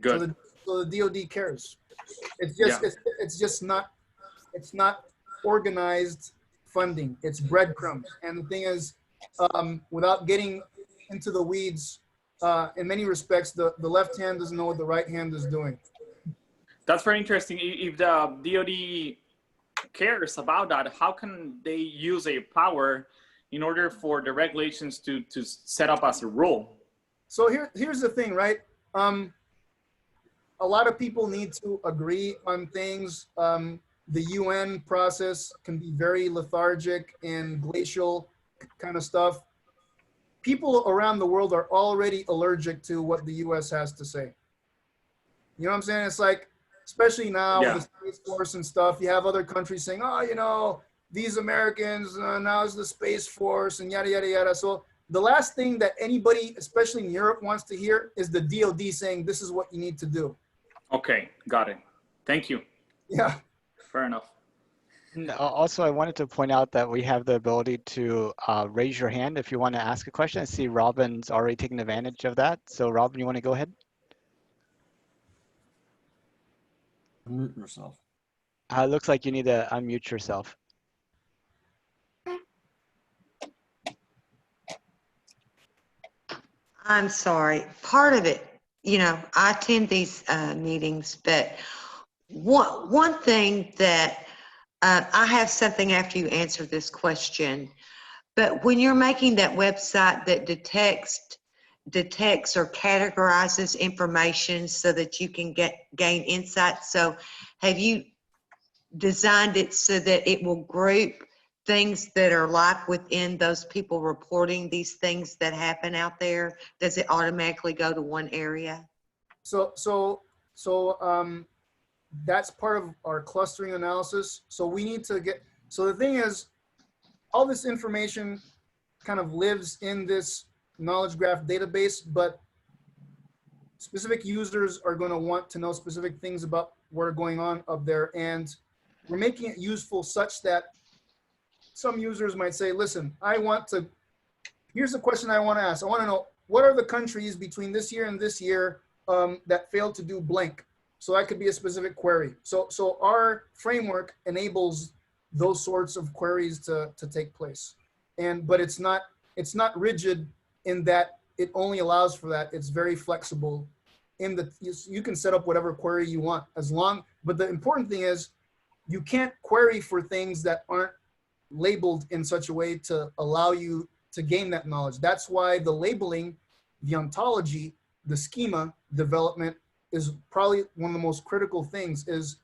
Good. So the DoD cares. It's just it's just not organized funding. It's breadcrumbs. And the thing is, without getting into the weeds, in many respects, the left hand doesn't know what the right hand is doing. That's very interesting. If the DoD cares about that, how can they use a power in order for the regulations to set up as a rule? So here's the thing, right? A lot of people need to agree on things. The UN process can be very lethargic and glacial kind of stuff. People around the world are already allergic to what the US has to say. You know what I'm saying? It's like, especially now with the Space Force and stuff, you have other countries saying, oh, you know, these Americans, now it's the Space Force and yada, yada, yada. So the last thing that anybody, especially in Europe, wants to hear is the DoD saying, this is what you need to do. Okay, got it. Thank you. Yeah. Fair enough. And also, I wanted to point out that we have the ability to raise your hand if you want to ask a question. I see Robin's already taken advantage of that. So Robin, you want to go ahead? Unmute yourself. It looks like you need to unmute yourself. I'm sorry. Part of it, you know, I attend these meetings, but one thing that I have something after you answer this question, but when you're making that website that detects or categorizes information so that you can gain insight, so have you designed it so that it will group things that are like within those people reporting these things that happen out there? Does it automatically go to one area? So That's part of our clustering analysis. So we need to get, so the thing is, all this information kind of lives in this knowledge graph database, but specific users are going to want to know specific things about what are going on up there. And we're making it useful such that some users might say, listen, here's the question I want to ask. I want to know, what are the countries between this year and this year that failed to do blank? So that could be a specific query. So our framework enables those sorts of queries to take place. But it's not rigid in that it only allows for that. It's very flexible in that you can set up whatever query you want but the important thing is you can't query for things that aren't labeled in such a way to allow you to gain that knowledge. That's why the labeling, the ontology, the schema development is probably one of the most critical things. Is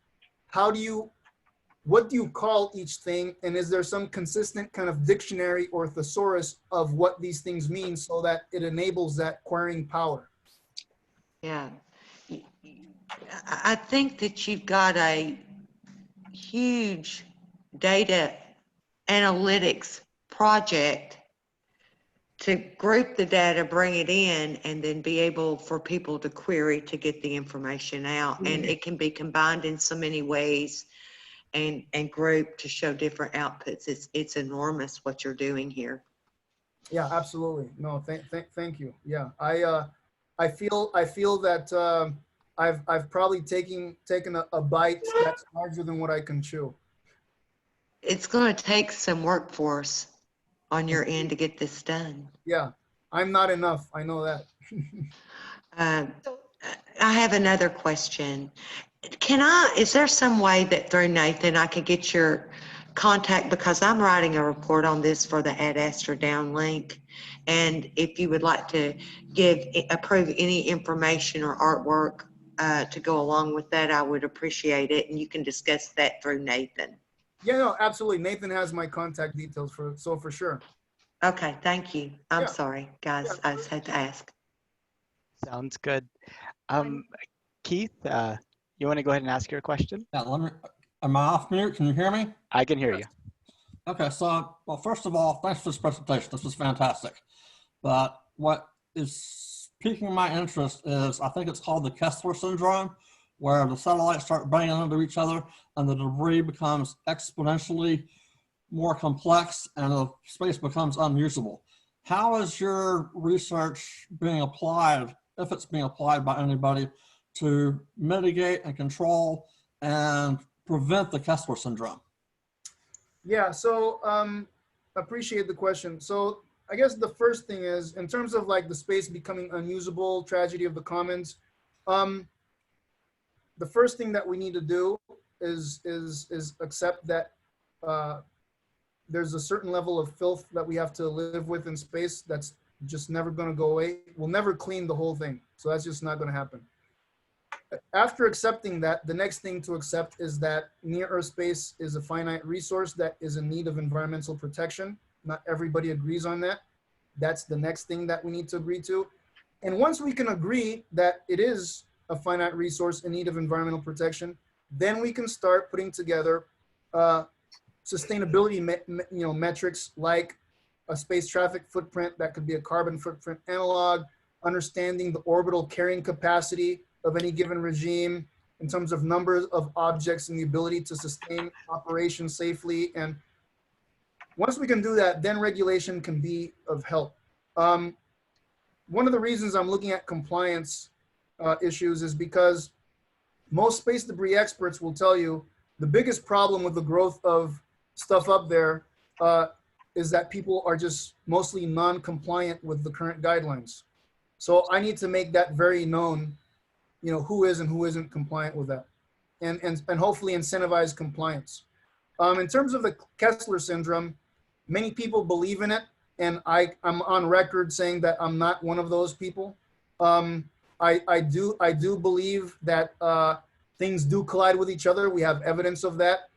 what do you call each thing, and is there some consistent kind of dictionary or thesaurus of what these things mean so that it enables that querying power? Yeah, I think that you've got a huge data analytics project to group the data, bring it in, and then be able for people to query to get the information out. And it can be combined in so many ways and grouped to show different outputs. It's enormous what you're doing here. Yeah, absolutely. No, thank you. Yeah, I feel that I've probably taken a bite that's larger than what I can chew. It's going to take some workforce on your end to get this done. Yeah, I'm not enough. I know that. I have another question. Is there some way that through Nathan I could get your contact, because I'm writing a report on this for the Ad Astra downlink, and if you would like to approve any information or artwork to go along with that, I would appreciate it, and you can discuss that through Nathan. Yeah, no, absolutely. Nathan has my contact details for sure. Okay, thank you. I'm sorry, guys. Yeah. I just had to ask. Sounds good. Keith, you want to go ahead and ask your question? Yeah, am I off mute? Can you hear me? I can hear you. Okay, so, well, first of all, thanks for this presentation. This was fantastic. But what is piquing my interest is, I think it's called the Kessler syndrome, where the satellites start banging into each other and the debris becomes exponentially more complex and the space becomes unusable. How is your research being applied, if it's being applied by anybody, to mitigate and control and prevent the Kessler syndrome? Yeah, so appreciate the question. So I guess the first thing is, in terms of like the space becoming unusable, tragedy of the commons, the first thing that we need to do is accept that there's a certain level of filth that we have to live with in space that's just never going to go away. We'll never clean the whole thing. So that's just not going to happen. After accepting that, the next thing to accept is that near-Earth space is a finite resource that is in need of environmental protection. Not everybody agrees on that. That's the next thing that we need to agree to. And once we can agree that it is a finite resource in need of environmental protection, then we can start putting together sustainability metrics like a space traffic footprint that could be a carbon footprint analog, understanding the orbital carrying capacity of any given regime in terms of numbers of objects and the ability to sustain operations safely. And once we can do that, then regulation can be of help. One of the reasons I'm looking at compliance issues is because most space debris experts will tell you the biggest problem with the growth of stuff up there is that people are just mostly non-compliant with the current guidelines. So I need to make that very known, who is and who isn't compliant with that, and hopefully incentivize compliance. In terms of the Kessler syndrome, many people believe in it, and I'm on record saying that I'm not one of those people. I do believe that things do collide with each other. We have evidence of that.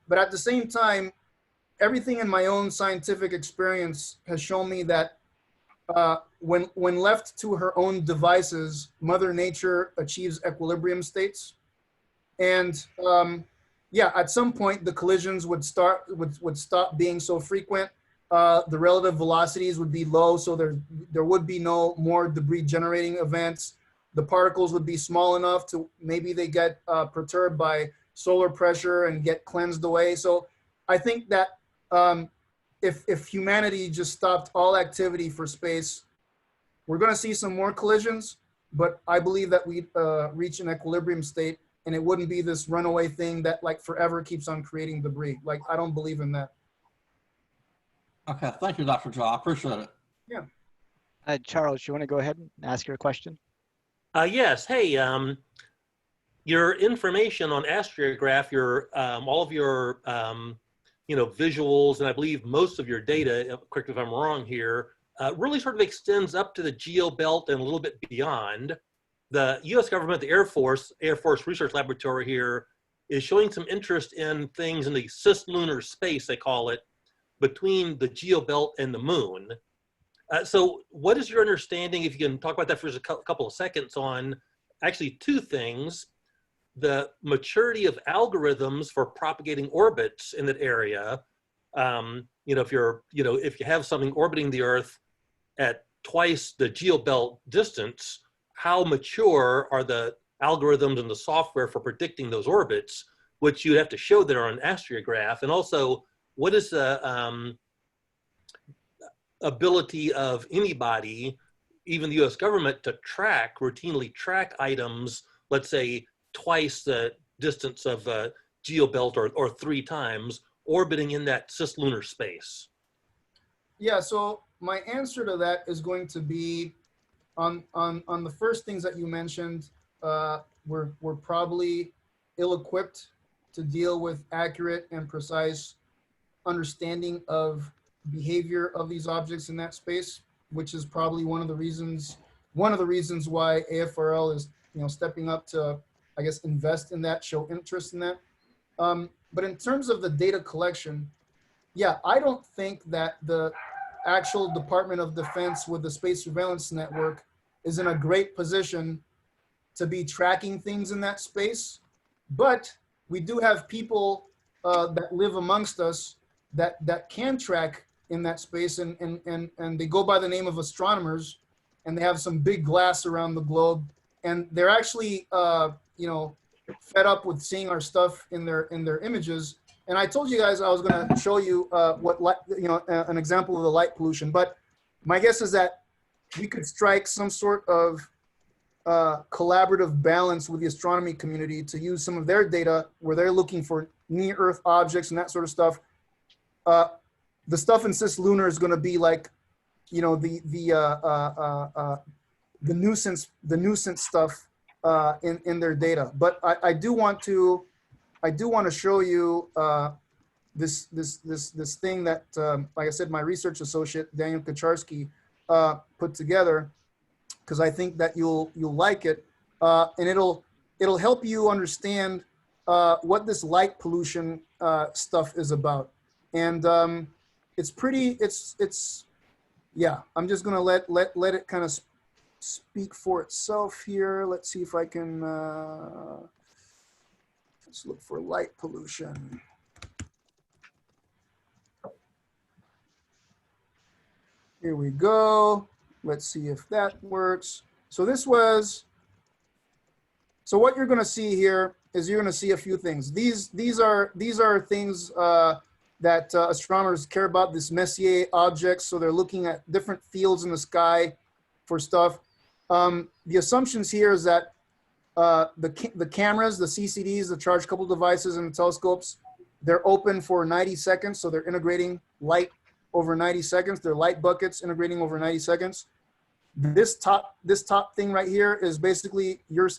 But at the same time, everything in my own scientific experience has shown me that when left to her own devices, Mother Nature achieves equilibrium states. And yeah, at some point the collisions would stop being so frequent. The relative velocities would be low, so there would be no more debris generating events. The particles would be small enough to maybe they get perturbed by solar pressure and get cleansed away. So I think that if humanity just stopped all activity for space, we're going to see some more collisions, but I believe that we'd reach an equilibrium state, and it wouldn't be this runaway thing that like forever keeps on creating debris. Like, I don't believe in that. Okay, thank you, Dr. Joe. I appreciate it. Yeah. Charles, you want to go ahead and ask your question? Yes. Hey, your information on Astrograph, your all of your visuals, and I believe most of your data, correct if I'm wrong here, really sort of extends up to the geobelt and a little bit beyond. The U.S. government, the Air Force Research Laboratory here, is showing some interest in things in the cislunar space, they call it, between the geobelt and the moon. So what is your understanding, if you can talk about that for just a couple of seconds, on actually two things: the maturity of algorithms for propagating orbits in that area. If you have something orbiting the Earth at twice the geobelt distance, how mature are the algorithms and the software for predicting those orbits, which you have to show there on Astrograph? And also, what is the ability of anybody, even the US government, to routinely track items, let's say twice the distance of geobelt or 3 times, orbiting in that cislunar space? Yeah, so my answer to that is going to be on the first things that you mentioned. We're probably ill-equipped to deal with accurate and precise understanding of behavior of these objects in that space, which is probably one of the reasons why AFRL is stepping up to, I guess, invest in that, show interest in that. But in terms of the data collection, yeah, I don't think that the actual Department of Defense with the Space Surveillance Network is in a great position to be tracking things in that space. But we do have people that live amongst us that can track in that space, and they go by the name of astronomers, and they have some big glass around the globe, and they're actually fed up with seeing our stuff in their images. And I told you guys I was going to show you an example of the light pollution, but my guess is that we could strike some sort of collaborative balance with the astronomy community to use some of their data where they're looking for near Earth objects and that sort of stuff. The stuff in cislunar is going to be like, the nuisance stuff in their data. But I do want to show you this thing that, like I said, my research associate Daniel Kaczarski put together, because I think that you'll like it, and it'll help you understand what this light pollution stuff is about. And yeah, I'm just gonna let it kind of speak for itself here. Let's see if I can, let's look for light pollution. Here we go. Let's see if that works. So what you're gonna see here is you're gonna see a few things. These are things that astronomers care about, this Messier objects. So they're looking at different fields in the sky for stuff. The assumptions here is that the cameras, the CCDs, the charge coupled devices, and the telescopes, they're open for 90 seconds. So they're integrating light over 90 seconds. They're light buckets integrating over 90 seconds. This top thing right here is basically you're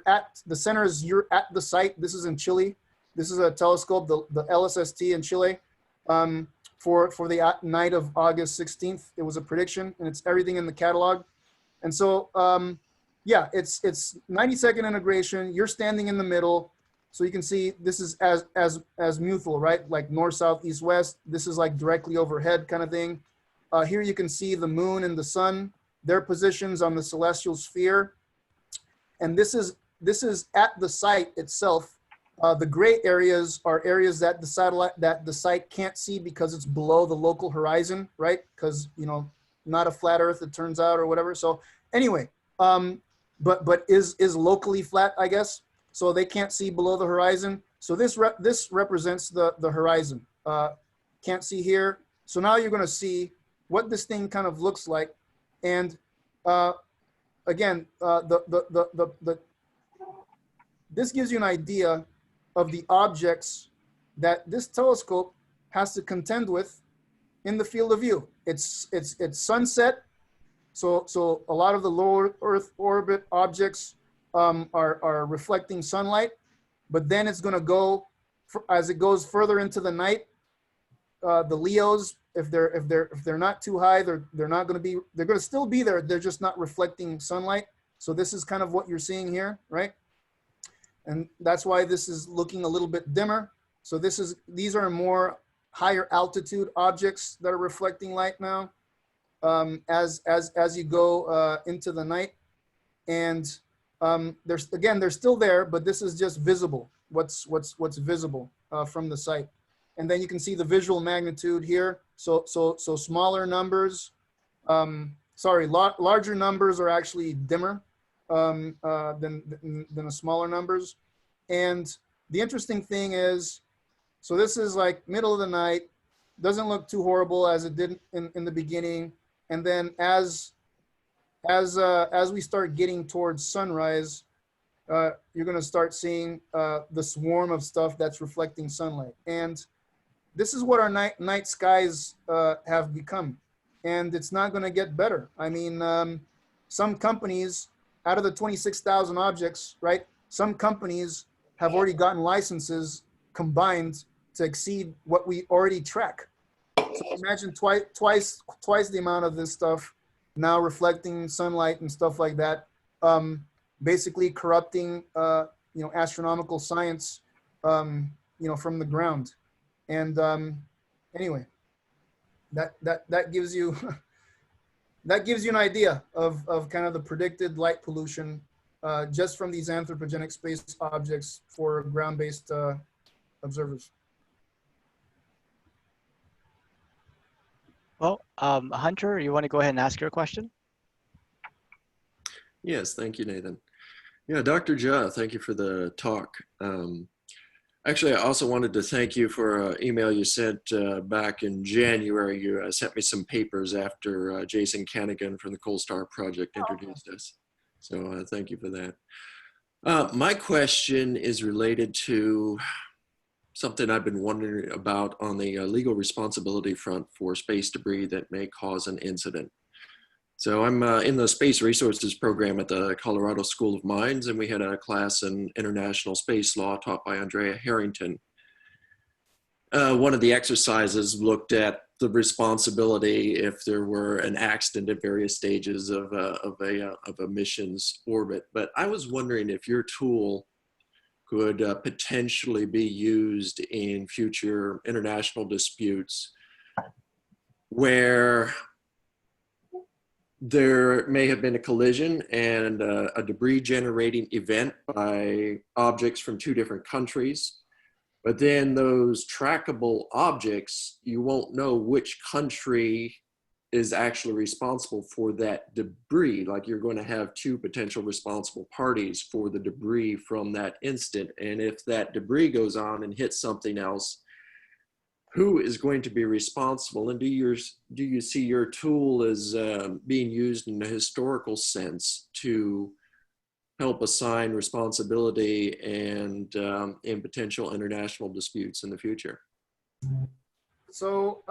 at the center, is you're at the site. This is in Chile. This is a telescope, the LSST in Chile, for the night of August 16th. It was a prediction, and it's everything in the catalog. And so, yeah, it's 90-second integration. You're standing in the middle, so you can see this is as mutual, right? Like north, south, east, west. This is like directly overhead kind of thing. here you can see the moon and the sun, their positions on the celestial sphere. And this is at the site itself. The gray areas are areas that the site can't see because it's below the local horizon, right? Because, you know, not a flat Earth, it turns out, or whatever. So anyway, but is locally flat, I guess. So they can't see below the horizon. So this represents the horizon. Can't see here. So now you're going to see what this thing kind of looks like. And again, this gives you an idea of the objects that this telescope has to contend with in the field of view. It's sunset. So a lot of the lower Earth orbit objects are reflecting sunlight, but then it's going to go as it goes further into the night. The Leos, if they're not too high, they're going to still be there. They're just not reflecting sunlight. So this is kind of what you're seeing here, right? And that's why this is looking a little bit dimmer. So these are more higher altitude objects that are reflecting light now as you go into the night. And they're still there, but this is just visible. What's visible from the site. And then you can see the visual magnitude here. So smaller numbers, larger numbers are actually dimmer than the smaller numbers. And the interesting thing is, so this is like middle of the night, doesn't look too horrible as it did in the beginning. And then as we start getting towards sunrise, you're going to start seeing the swarm of stuff that's reflecting sunlight. And this is what our night skies have become. And it's not going to get better. I mean, some companies, out of the 26,000 objects, right, some companies have already gotten licenses combined to exceed what we already track. So imagine twice the amount of this stuff now reflecting sunlight and stuff like that, basically corrupting, astronomical science, from the ground. And anyway, that gives you an idea of kind of the predicted light pollution just from these anthropogenic space objects for ground-based observers. Well, Hunter, you want to go ahead and ask your question? Yes, thank you, Nathan. Yeah, Dr. Jha, thank you for the talk. Actually, I also wanted to thank you for an email you sent back in January. You sent me some papers after Jason Canigan from the Cold Star Project introduced us. So thank you for that. My question is related to something I've been wondering about on the legal responsibility front for space debris that may cause an incident. So I'm in the Space Resources program at the Colorado School of Mines, and we had a class in international space law taught by Andrea Harrington. One of the exercises looked at the responsibility if there were an accident at various stages of a mission's orbit. But I was wondering if your tool could potentially be used in future international disputes where there may have been a collision and a debris generating event by objects from two different countries. But then those trackable objects, you won't know which country is actually responsible for that debris. Like you're going to have two potential responsible parties for the debris from that instant. And if that debris goes on and hits something else, who is going to be responsible? And do you see your tool as being used in a historical sense to help assign responsibility and in potential international disputes in the future? So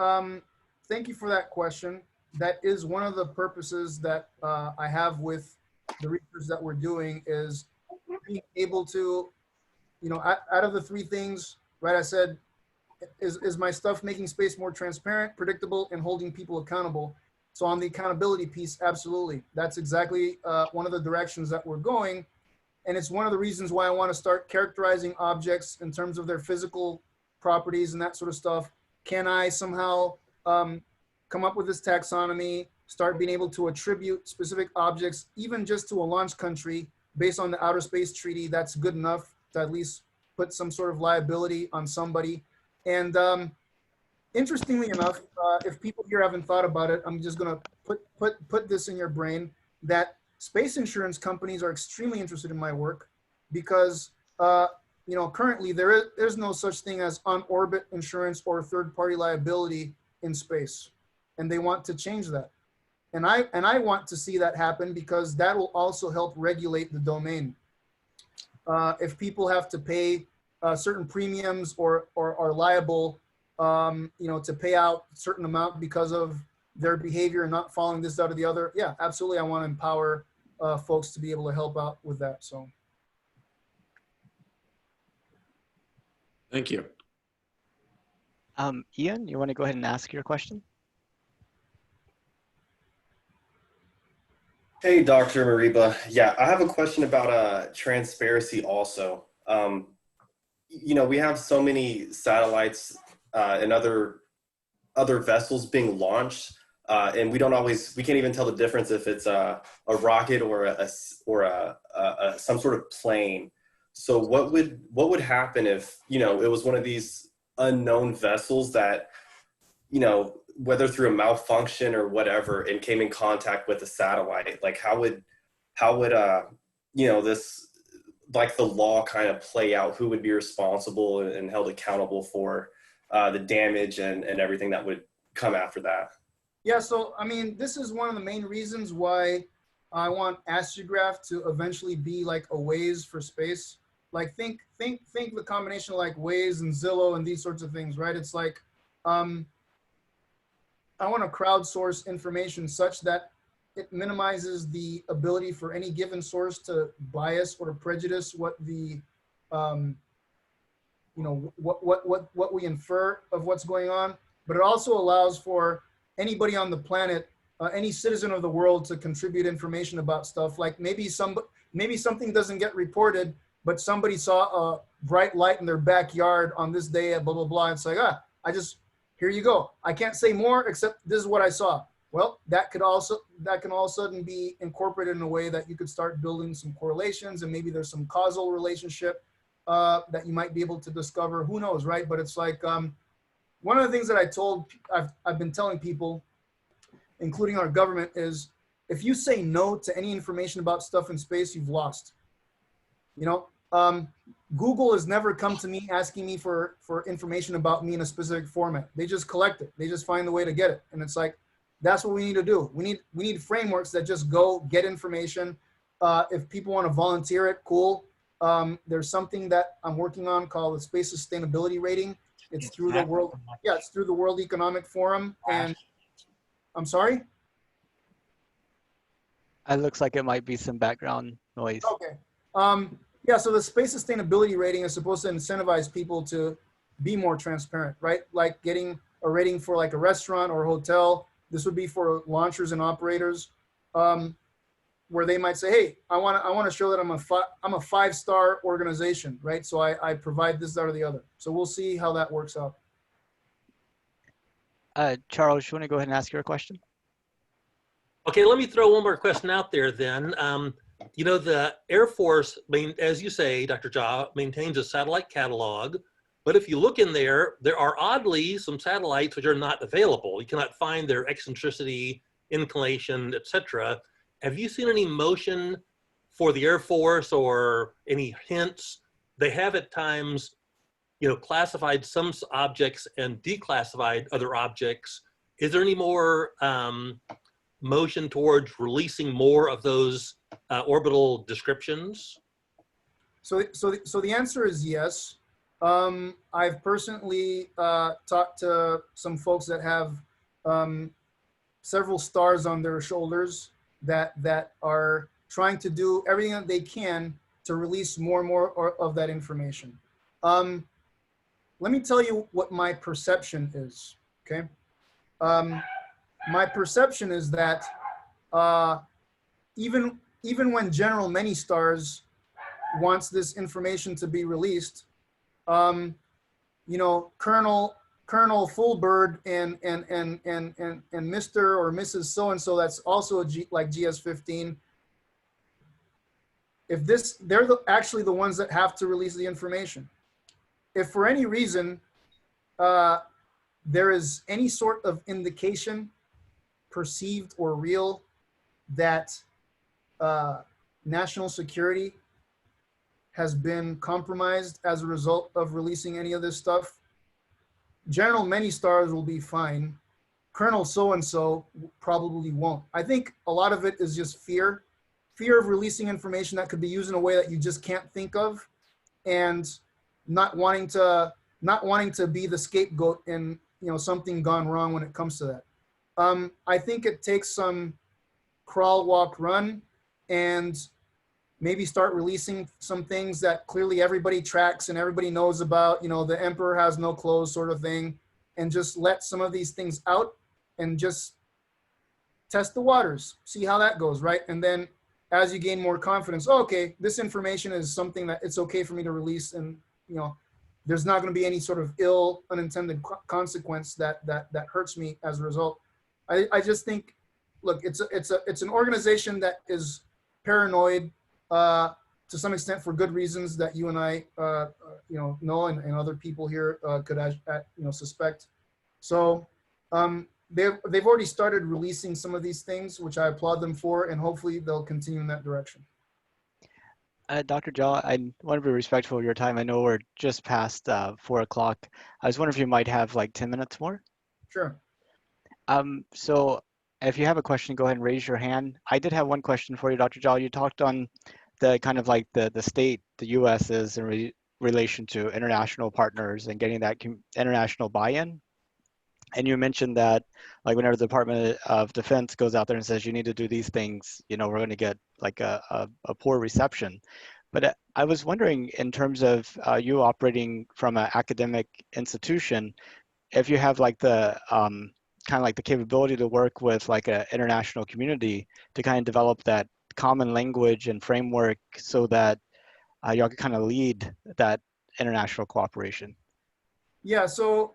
thank you for that question. That is one of the purposes that I have with the research that we're doing, is being able to, out of the three things, right, I said, is my stuff making space more transparent, predictable, and holding people accountable? So on the accountability piece, absolutely. That's exactly one of the directions that we're going. And it's one of the reasons why I want to start characterizing objects in terms of their physical properties and that sort of stuff. Can I somehow come up with this taxonomy, start being able to attribute specific objects, even just to a launch country based on the Outer Space Treaty, that's good enough to at least put some sort of liability on somebody. And interestingly enough, if people here haven't thought about it, I'm just gonna put this in your brain, that space insurance companies are extremely interested in my work because you know, currently there's no such thing as on-orbit insurance or third-party liability in space, and they want to change that. And I want to see that happen because that will also help regulate the domain. If people have to pay certain premiums or are liable, you know, to pay out a certain amount because of their behavior and not following this, that, or the other, yeah, absolutely. I want to empower folks to be able to help out with that. So. Thank you. Ian, you want to go ahead and ask your question? Hey, Dr. Mariba. Yeah, I have a question about transparency also. You know, we have so many satellites and other vessels being launched, and we can't even tell the difference if it's a rocket or some sort of plane. So what would happen if, you know, it was one of these unknown vessels that, you know, whether through a malfunction or whatever, and came in contact with a satellite? Like how would you know, this, like the law kind of play out? Who would be responsible and held accountable for the damage and everything that would come after that? Yeah, so I mean, this is one of the main reasons why I want Astrograph to eventually be like a Waze for space. Like think the combination of like Waze and Zillow and these sorts of things, right? It's like, I want to crowdsource information such that it minimizes the ability for any given source to bias or to prejudice what the, you know, what we infer of what's going on. But it also allows for anybody on the planet, any citizen of the world, to contribute information about stuff. Like maybe something doesn't get reported, but somebody saw a bright light in their backyard on this day at blah, blah, blah. It's like, here you go. I can't say more except this is what I saw. Well, that can all of a sudden be incorporated in a way that you could start building some correlations, and maybe there's some causal relationship that you might be able to discover. Who knows, right? But it's like, one of the things that I've been telling people, including our government, is if you say no to any information about stuff in space, you've lost. You know, Google has never come to me asking me for information about me in a specific format. They just collect it. They just find the way to get it. And it's like, that's what we need to do. We need frameworks that just go get information. If people want to volunteer it, cool. There's something that I'm working on called the Space Sustainability Rating. It's through the world. Yeah, it's through the World Economic Forum. And I'm sorry? It looks like it might be some background noise. Okay. Yeah, so the Space Sustainability Rating is supposed to incentivize people to be more transparent, right? Like getting a rating for like a restaurant or a hotel. This would be for launchers and operators, where they might say, hey, I want to show that I'm a 5-star organization, right? So I provide this, that, or the other. So we'll see how that works out. Charles, you want to go ahead and ask your question? Okay, let me throw one more question out there then. You know, the Air Force, as you say, Dr. Jha, maintains a satellite catalog, but if you look in there, there are oddly some satellites which are not available. You cannot find their eccentricity, inclination, etc. Have you seen any motion for the Air Force or any hints? They have at times, you know, classified some objects and declassified other objects. Is there any more motion towards releasing more of those orbital descriptions? So the answer is yes. I've personally talked to some folks that have several stars on their shoulders that are trying to do everything that they can to release more and more of that information. Let me tell you what my perception is, okay? My perception is that even when General Many Stars wants this information to be released, you know, Colonel Colonel Fullbird and Mr. or Mrs. So-and-so that's also a like GS-15, if this, they're actually the ones that have to release the information. If for any reason there is any sort of indication, perceived or real, that national security has been compromised as a result of releasing any of this stuff, General Many Stars will be fine. Colonel so-and-so probably won't. I think a lot of it is just fear of releasing information that could be used in a way that you just can't think of, and not wanting to be the scapegoat in, you know, something gone wrong when it comes to that. I think it takes some crawl, walk, run, and maybe start releasing some things that clearly everybody tracks and everybody knows about, you know, the emperor has no clothes sort of thing, and just let some of these things out and just test the waters, see how that goes, right? And then as you gain more confidence, oh, okay, this information is something that it's okay for me to release, and, you know, there's not going to be any sort of ill unintended consequence that hurts me as a result. I just think, look, it's an organization that is paranoid, to some extent for good reasons that you and I, you know, and other people here could, you know, suspect. So they've already started releasing some of these things, which I applaud them for, and hopefully they'll continue in that direction. Dr. Jha, I want to be respectful of your time. I know we're just past 4 o'clock. I was wondering if you might have like 10 minutes more. Sure. So if you have a question, go ahead and raise your hand. I did have one question for you, Dr. Jha. You talked on the kind of like the state the U.S. is in relation to international partners and getting that international buy-in. And you mentioned that, like, whenever the Department of Defense goes out there and says you need to do these things, you know, we're going to get like a poor reception. But I was wondering, in terms of you operating from an academic institution, if you have like the kind of like the capability to work with like an international community to kind of develop that common language and framework so that y'all can kind of lead that international cooperation. Yeah. So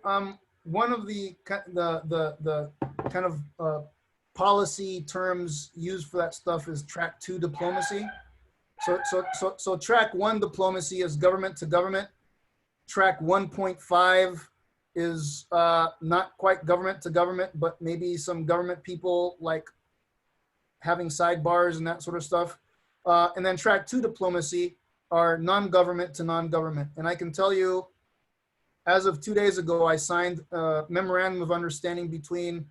one of the kind of policy terms used for that stuff is track 2 diplomacy. So track 1 diplomacy is government to government. Track 1.5 is not quite government to government, but maybe some government people like having sidebars and that sort of stuff. And then track 2 diplomacy are non-government to non-government. And I can tell you, as of 2 days ago, I signed a memorandum of understanding between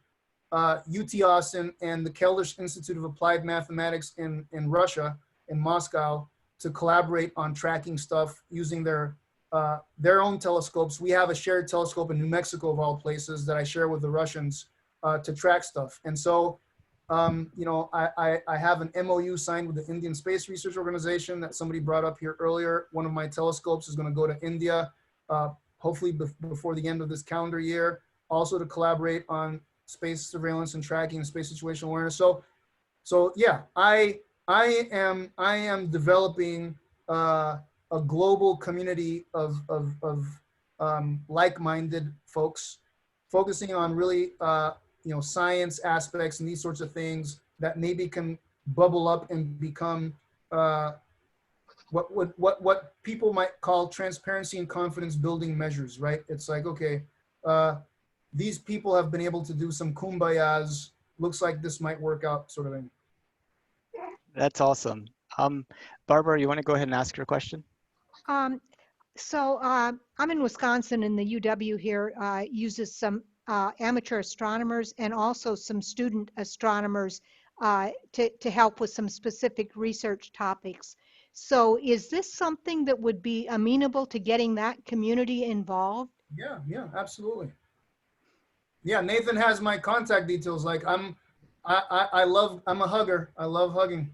UT Austin and the Keldysh Institute of Applied Mathematics in Russia, in Moscow, to collaborate on tracking stuff using their own telescopes. We have a shared telescope in New Mexico, of all places, that I share with the Russians to track stuff. And so, you know, I have an MOU signed with the Indian Space Research Organization that somebody brought up here earlier. One of my telescopes is going to go to India, hopefully before the end of this calendar year, also to collaborate on space surveillance and tracking and space situational awareness. So yeah, I am developing a global community of like-minded folks, focusing on really you know, science aspects and these sorts of things that maybe can bubble up and become what people might call transparency and confidence building measures, right? It's like, okay, these people have been able to do some kumbayas. Looks like this might work out, sort of thing. That's awesome. Barbara, you want to go ahead and ask your question? So I'm in Wisconsin, and the UW here uses some amateur astronomers and also some student astronomers to help with some specific research topics. So is this something that would be amenable to getting that community involved? Yeah, absolutely. Yeah, Nathan has my contact details. Like I'm a hugger. I love hugging.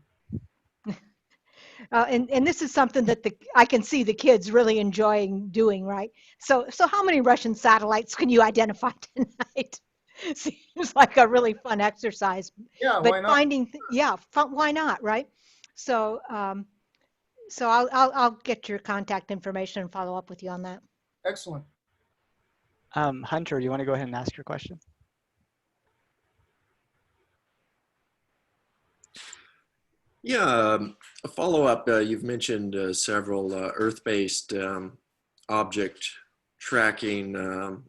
And this is something that I can see the kids really enjoying doing, right? So how many Russian satellites can you identify tonight? Seems like a really fun exercise. Yeah, but why not? Why not, right? So so I'll get your contact information and follow up with you on that. Excellent. Hunter, you want to go ahead and ask your question? Yeah, a follow-up. You've mentioned several Earth-based object tracking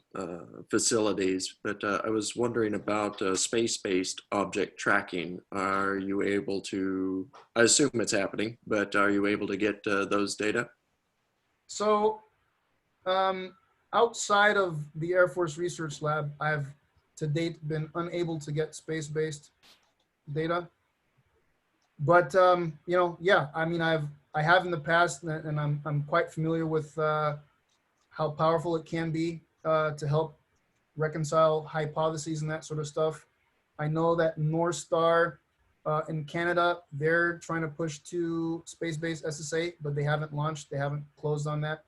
facilities, but I was wondering about space-based object tracking. Are you able to, I assume it's happening, but are you able to get those data? So outside of the Air Force Research Lab, I've to date been unable to get space-based data. But you know, yeah, I mean, I have in the past, and I'm quite familiar with how powerful it can be to help reconcile hypotheses and that sort of stuff. I know that North Star in Canada, they're trying to push to space-based SSA, but they haven't launched. They haven't closed on that.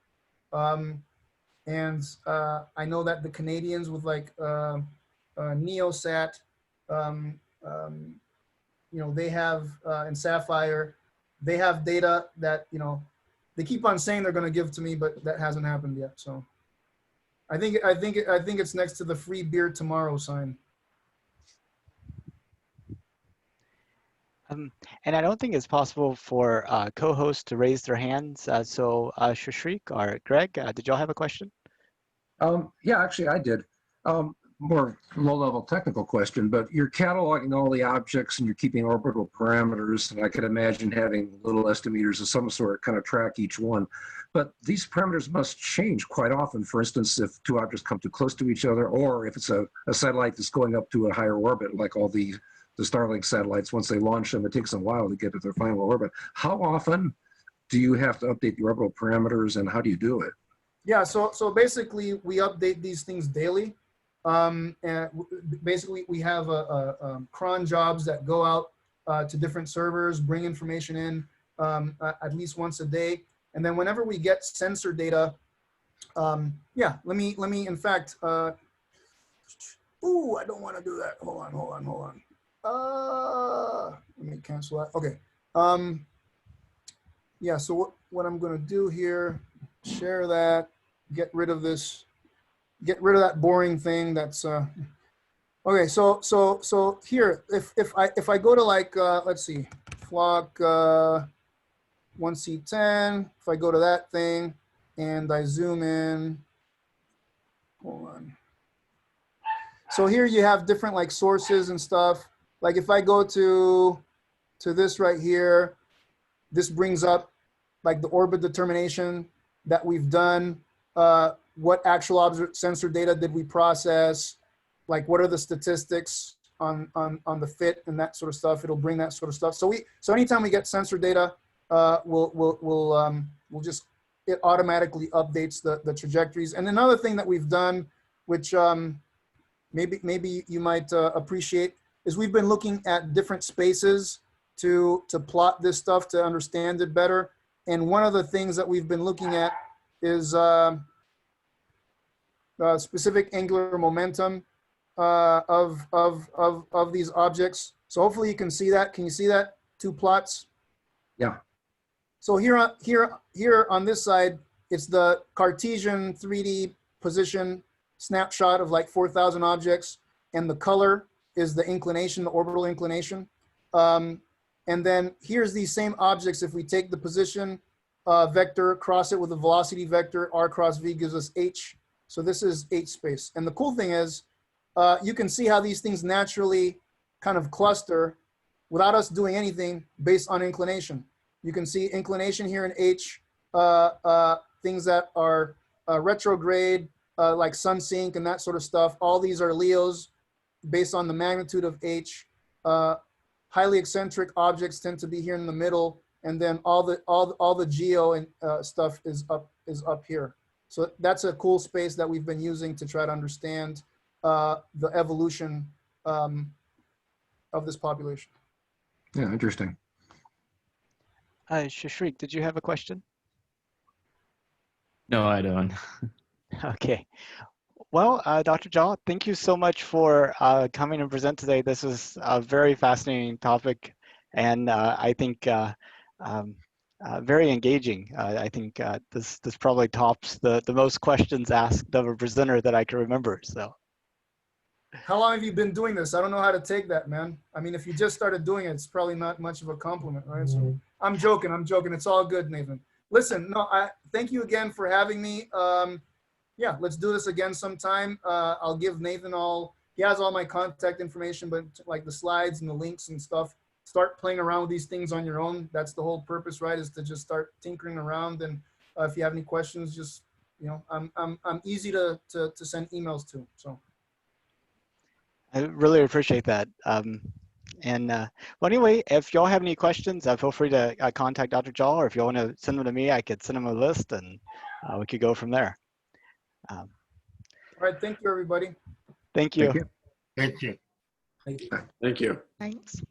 And I know that the Canadians with like Neosat, you know, they have in Sapphire, they have data that, you know, they keep on saying they're going to give to me, but that hasn't happened yet. So I think it's next to the free beer tomorrow sign. And I don't think it's possible for co-hosts to raise their hands. So Shashrik or Greg, did y'all have a question? Yeah, actually I did. More low-level technical question, but you're cataloging all the objects and you're keeping orbital parameters, and I could imagine having little estimators of some sort kind of track each one. But these parameters must change quite often. For instance, if two objects come too close to each other, or if it's a satellite that's going up to a higher orbit, like all the Starlink satellites, once they launch them, it takes a while to get to their final orbit. How often do you have to update the orbital parameters, and how do you do it? Yeah, so basically we update these things daily. And basically we have cron jobs that go out to different servers, bring information in at least once a day. And then whenever we get sensor data, yeah, let me in fact, ooh, I don't want to do that. Hold on. Let me cancel that. Okay. Yeah, so what I'm going to do here, share that, get rid of this. Get rid of that boring thing. That's okay. So here, if I go to like let's see, flock 1C10. If I go to that thing and I zoom in, hold on. So here you have different like sources and stuff. Like if I go to this right here, this brings up like the orbit determination that we've done. What actual sensor data did we process? Like what are the statistics on the fit and that sort of stuff? It'll bring that sort of stuff. So anytime we get sensor data, we'll just, it automatically updates the trajectories. And another thing that we've done, which maybe you might appreciate, is we've been looking at different spaces to plot this stuff to understand it better. And one of the things that we've been looking at is specific angular momentum of these objects. So hopefully you can see that. Can you see that? Two plots. Yeah. So here on this side, it's the Cartesian 3D position snapshot of like 4,000 objects, and the color is the inclination, the orbital inclination. And then here's these same objects. If we take the position vector, cross it with the velocity vector, r cross v gives us h. So this is H space. And the cool thing is, you can see how these things naturally kind of cluster without us doing anything based on inclination. You can see inclination here in H, things that are retrograde, like sun sink and that sort of stuff. All these are Leos based on the magnitude of H. Highly eccentric objects tend to be here in the middle, and then all the geo and stuff is up here. So that's a cool space that we've been using to try to understand the evolution of this population. Yeah, interesting. Shashrik, did you have a question? No, I don't. Okay. Well, Dr. Jha, thank you so much for coming and present today. This is a very fascinating topic, and I think very engaging. I think this probably tops the most questions asked of a presenter that I can remember. So, How long have you been doing this? I don't know how to take that, man. I mean, if you just started doing it, it's probably not much of a compliment, right? So I'm joking. I'm joking. It's all good, Nathan. Listen, no, I thank you again for having me. Yeah, let's do this again sometime. I'll give Nathan he has all my contact information, but like the slides and the links and stuff. Start playing around with these things on your own. That's the whole purpose, right? Is to just start tinkering around. And if you have any questions, just, you know, I'm easy to send emails to. So I really appreciate that. Well, anyway, if y'all have any questions, feel free to contact Dr. Jal, or if you want to send them to me, I could send them a list, and we could go from there. all right, thank you, everybody. Thank you. Thank you. Thank you. Thank you. Thank you. Thanks.